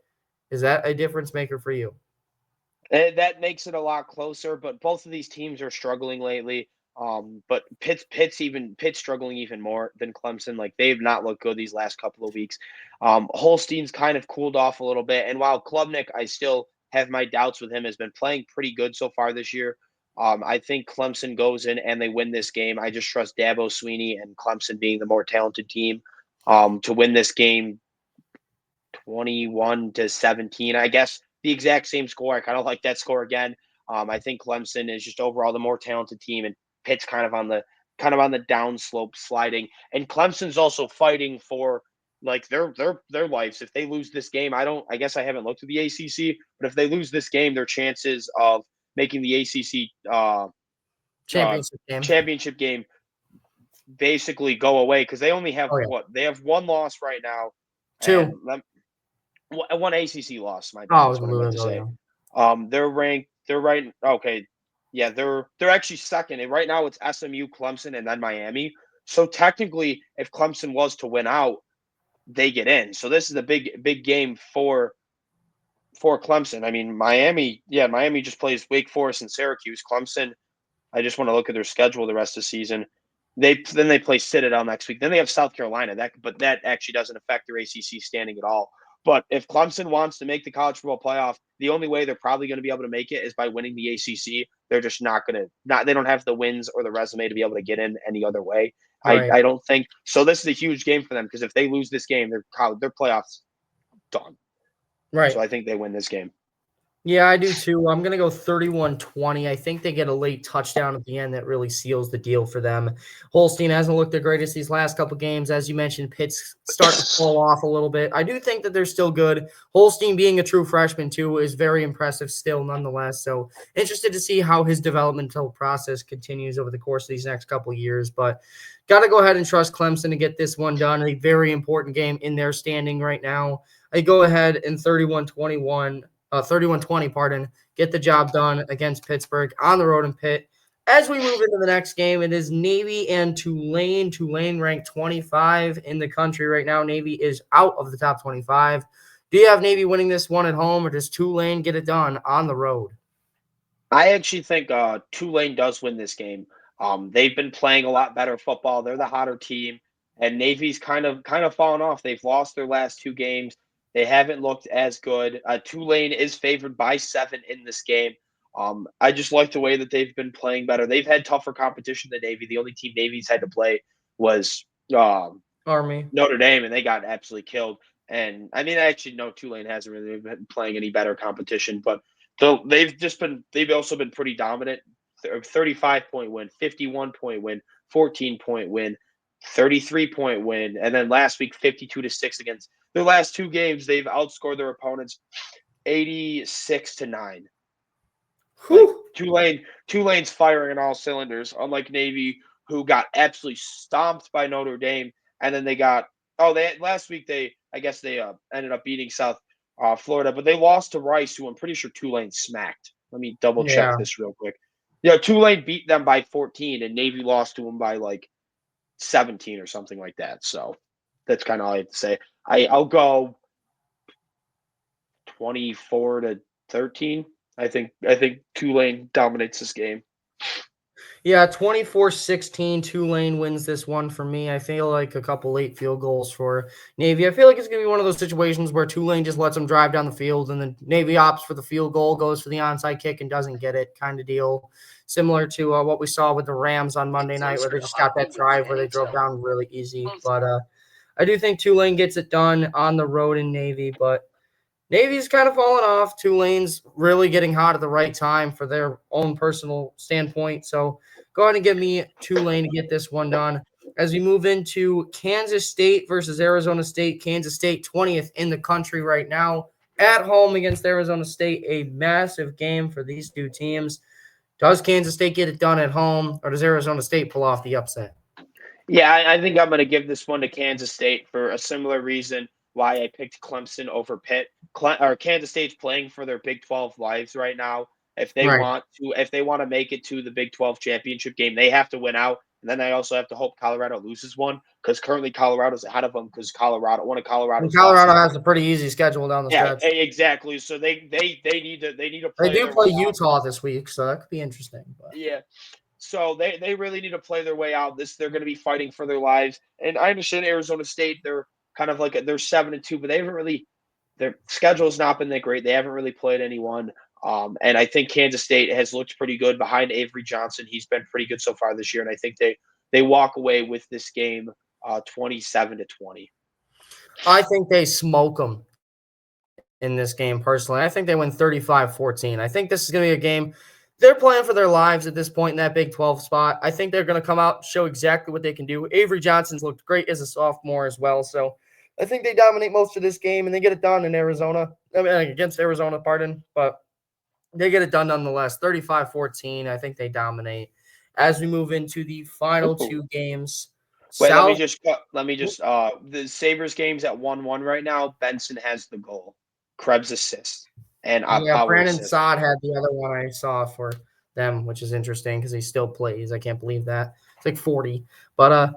Is that a difference maker for you? That makes it a lot closer, but both of these teams are struggling lately. But Pitt's struggling even more than Clemson. Like they've not looked good these last couple of weeks. Holstein's kind of cooled off a little bit, and while Klubnik, I still have my doubts with him, has been playing pretty good so far this year. I think Clemson goes in and they win this game. I just trust Dabo Sweeney and Clemson being the more talented team to win this game 21-17. I guess the exact same score. I kind of like that score again. I think Clemson is just overall the more talented team, and Pitt's kind of on the downslope sliding. And Clemson's also fighting for like their lives. If they lose this game, I guess I haven't looked at the ACC, but if they lose this game, their chances of making the ACC championship game basically go away because they only have they have one loss right now. Two. One ACC loss. My bad. That's what I meant to say. They're ranked. They're right. Okay. Yeah, they're actually second. And right now it's SMU, Clemson, and then Miami. So technically, if Clemson was to win out, they get in. So this is a big game for Clemson. I mean, Miami just plays Wake Forest and Syracuse. Clemson, I just want to look at their schedule the rest of the season. They play Citadel next week. Then they have South Carolina. But that actually doesn't affect their ACC standing at all. But if Clemson wants to make the college football playoff, the only way they're probably going to be able to make it is by winning the ACC. They're just not going to. They don't have the wins or the resume to be able to get in any other way. I don't think so. This is a huge game for them because if they lose this game, their playoffs done. Right. So I think they win this game. Yeah, I do too. I'm going to go 31-20. I think they get a late touchdown at the end that really seals the deal for them. Holstein hasn't looked the greatest these last couple games. As you mentioned, Pitt's starting to fall off a little bit. I do think that they're still good. Holstein being a true freshman too is very impressive still nonetheless. So interested to see how his developmental process continues over the course of these next couple of years. But got to go ahead and trust Clemson to get this one done. A very important game in their standing right now. I go ahead in 31-20, get the job done against Pittsburgh on the road in Pitt. As we move into the next game, it is Navy and Tulane. Tulane ranked 25 in the country right now. Navy is out of the top 25. Do you have Navy winning this one at home, or does Tulane get it done on the road? I actually think Tulane does win this game. They've been playing a lot better football. They're the hotter team, and Navy's kind of fallen off. They've lost their last two games. They haven't looked as good. Tulane is favored by 7 in this game. I just like the way that they've been playing better. They've had tougher competition than Navy. The only team Navy's had to play was Army, Notre Dame, and they got absolutely killed. And I mean, actually, no, Tulane hasn't really been playing any better competition, but they've also been pretty dominant. 35-point win, 51-point win, 14-point win, 33-point win, and then last week 52-6 against their last two games. They've outscored their opponents 86-9. Like, Tulane's firing on all cylinders, unlike Navy, who got absolutely stomped by Notre Dame, and then last week they ended up beating South Florida, but they lost to Rice, who I'm pretty sure Tulane smacked. Let me double check this real quick. Yeah, Tulane beat them by 14, and Navy lost to them by like 17 or something like that. So that's kind of all I have to say. I'll go 24-13. I think Tulane dominates this game. Yeah, 24-16, Tulane wins this one for me. I feel like a couple late field goals for Navy. I feel like it's going to be one of those situations where Tulane just lets them drive down the field, and then Navy opts for the field goal, goes for the onside kick, and doesn't get it kind of deal. Similar to what we saw with the Rams on Monday night, where they just got that drive where they drove down really easy. But I do think Tulane gets it done on the road in Navy, but Navy's kind of fallen off. Tulane's really getting hot at the right time for their own personal standpoint. So go ahead and give me Tulane to get this one done. As we move into Kansas State versus Arizona State, Kansas State 20th in the country right now at home against Arizona State, a massive game for these two teams. Does Kansas State get it done at home, or does Arizona State pull off the upset? Yeah, I think I'm going to give this one to Kansas State for a similar reason why I picked Clemson over Pitt. Kansas State's playing for their Big 12 lives right now. If they Right. want to make it to the Big 12 championship game, they have to win out. And then they also have to hope Colorado loses one because currently Colorado's ahead of them because one of And Colorado's Colorado losses. has a pretty easy schedule down the Yeah, stretch. exactly. So they need to They play do their play way out. Utah this week, so that could be interesting. But Yeah. So they really need to play their way out. They're going to be fighting for their lives. And I understand Arizona State, they're kind of like they're 7-2, but they haven't really their schedule's not been that great. They haven't really played anyone. And I think Kansas State has looked pretty good behind Avery Johnson. He's been pretty good so far this year, and I think they walk away with this game 27-20. I think they smoke them in this game personally. I think they win 35-14. I think this is going to be a game they're playing for their lives at this point in that Big 12 spot. I think they're going to come out and show exactly what they can do. Avery Johnson's looked great as a sophomore as well, so I think they dominate most of this game and they get it done in Arizona. I mean, against Arizona, pardon, but they get it done nonetheless. 35-14. I think they dominate. As we move into the final Ooh. two games, Wait, South. let me just the Sabres game's at 1-1 right now. Benson has the goal. Krebs assist and Yeah, power Brandon assist. Saad had the other one I saw for them, which is interesting because he still plays. I can't believe that. It's like 40. But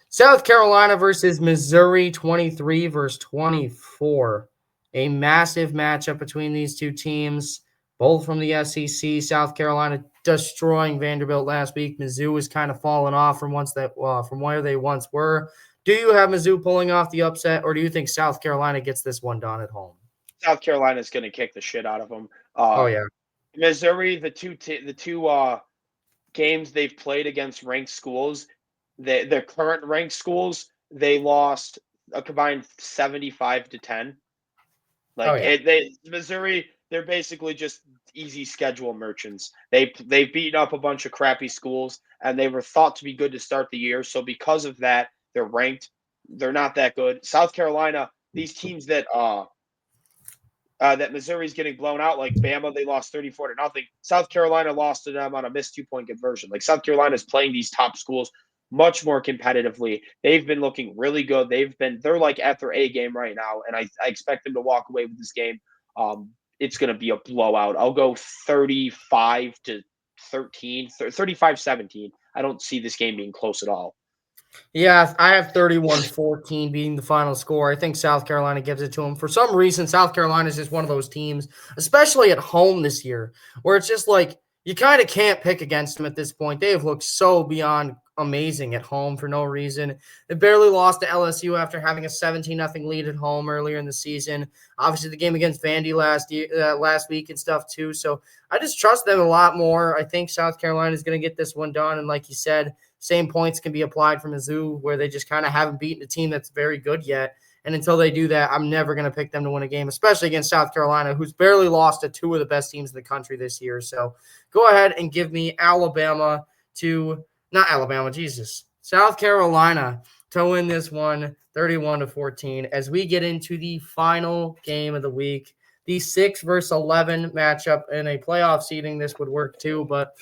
South Carolina versus Missouri, 23 versus 24. A massive matchup between these two teams, both from the SEC. South Carolina destroying Vanderbilt last week. Mizzou is kind of falling off from from where they once were. Do you have Mizzou pulling off the upset, or do you think South Carolina gets this one done at home? South Carolina's going to kick the shit out of them. Oh yeah. Missouri, the two games they've played against ranked schools, the current ranked schools, they lost a combined 75-10. Oh Like yeah. Missouri, they're basically just easy schedule merchants. They've beaten up a bunch of crappy schools, and they were thought to be good to start the year. So because of that, they're ranked. They're not that good. South Carolina, these teams that Missouri's getting blown out, like Bama, they lost 34-0. South Carolina lost to them on a missed 2-point conversion. Like South Carolina's playing these top schools much more competitively. They've been looking really good. They're like at their A game right now, and I expect them to walk away with this game. It's going to be a blowout. I'll go 35-13, 35-17. I don't see this game being close at all. Yeah, I have 31-14 being the final score. I think South Carolina gives it to them. For some reason, South Carolina is just one of those teams, especially at home this year, where it's just like you kind of can't pick against them at this point. They have looked so beyond amazing at home for no reason. They barely lost to LSU after having a 17-0 lead at home earlier in the season. Obviously, the game against Vandy last week and stuff too. So I just trust them a lot more. I think South Carolina is going to get this one done. And like you said, same points can be applied from Mizzou, where they just kind of haven't beaten a team that's very good yet. And until they do that, I'm never going to pick them to win a game, especially against South Carolina, who's barely lost to two of the best teams in the country this year. So go ahead and give me South Carolina to win this one 31-14 as we get into the final game of the week. The 6 versus 11 matchup in a playoff seeding, this would work too, but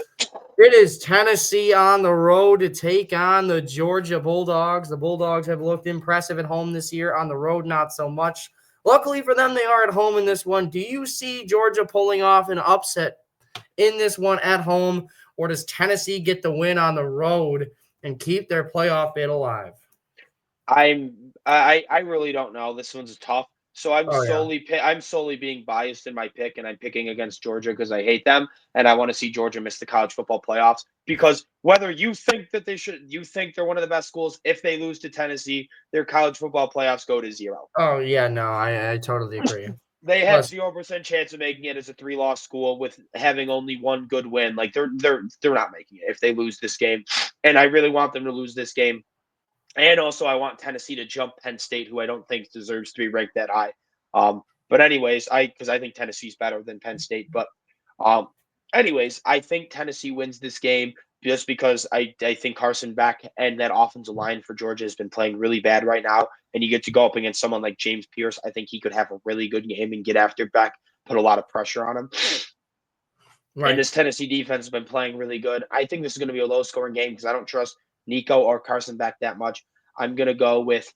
it is Tennessee on the road to take on the Georgia Bulldogs. The Bulldogs have looked impressive at home this year. On the road, not so much. Luckily for them, they are at home in this one. Do you see Georgia pulling off an upset in this one at home, or does Tennessee get the win on the road and keep their playoff bid alive? I really don't know. This one's tough. So Oh, yeah. I'm solely being biased in my pick, and I'm picking against Georgia because I hate them, and I want to see Georgia miss the college football playoffs. Because whether you think that you think they're one of the best schools, if they lose to Tennessee, their college football playoffs go to 0. Oh, yeah, no, I totally agree. They have Plus, 0% chance of making it as a 3-loss school with having only one good win. Like they're not making it if they lose this game, and I really want them to lose this game. And also, I want Tennessee to jump Penn State, who I don't think deserves to be ranked that high. But anyways, because I think Tennessee's better than Penn State. But anyways, I think Tennessee wins this game just because I think Carson Beck and that offensive line for Georgia has been playing really bad right now. And you get to go up against someone like James Pierce. I think he could have a really good game and get after Beck, put a lot of pressure on him. And right. this Tennessee defense has been playing really good. I think this is going to be a low-scoring game because I don't trust Nico or Carson Beck that much. I'm going to go with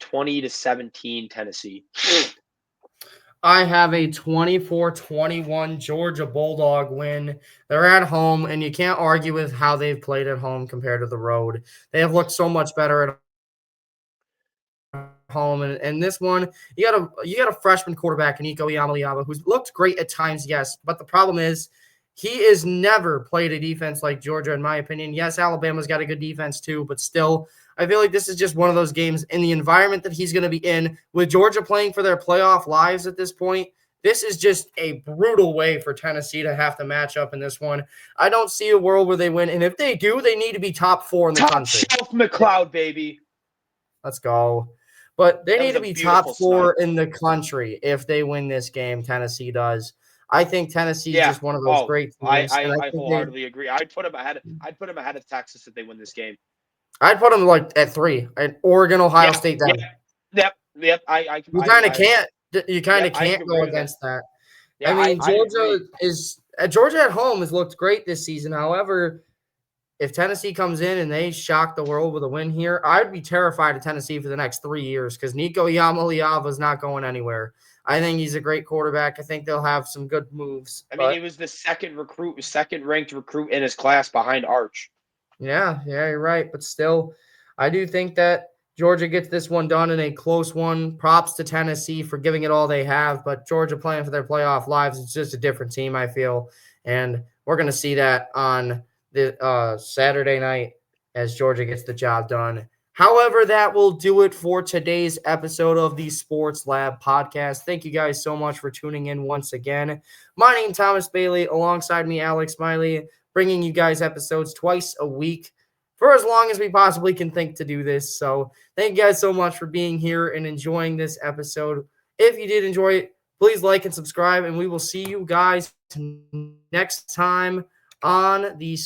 20-17 Tennessee. I have a 24-21 Georgia Bulldog win. They're at home, and you can't argue with how they've played at home compared to the road. They have looked so much better at home. And this one, you got a freshman quarterback, Nico Iamaleava, who's looked great at times, yes. But the problem is he has never played a defense like Georgia, in my opinion. Yes, Alabama's got a good defense too, but still, I feel like this is just one of those games in the environment that he's going to be in with Georgia playing for their playoff lives at this point. This is just a brutal way for Tennessee to have to match up in this one. I don't see a world where they win. And if they do, they need to be top 4 in the country. Top shelf McLeod, baby. Let's go. But they That need was to a be beautiful top 4 snipe. in the country if they win this game. Tennessee does. I think Tennessee is Yeah. just one of those great teams. I and I think wholeheartedly agree. I'd put them ahead of Texas if they win this game. I'd put them like at 3. At Oregon, Ohio State down. Yep. You kind of can't. You kind of can't go against that. Yeah, I mean, Georgia Georgia at home has looked great this season. However, if Tennessee comes in and they shock the world with a win here, I'd be terrified of Tennessee for the next 3 years because Nico Iamaleava is not going anywhere. I think he's a great quarterback. I think they'll have some good moves. I mean, he was the second ranked recruit in his class behind Arch. Yeah, you're right. But still, I do think that Georgia gets this one done in a close one. Props to Tennessee for giving it all they have. But Georgia playing for their playoff lives, it's just a different team, I feel. And we're going to see that on the Saturday night as Georgia gets the job done. However, that will do it for today's episode of the Sports Lab podcast. Thank you guys so much for tuning in once again. My name is Thomas Bailey, alongside me, Alex Smiley, bringing you guys episodes twice a week for as long as we possibly can think to do this. So thank you guys so much for being here and enjoying this episode. If you did enjoy it, please like and subscribe, and we will see you guys next time on the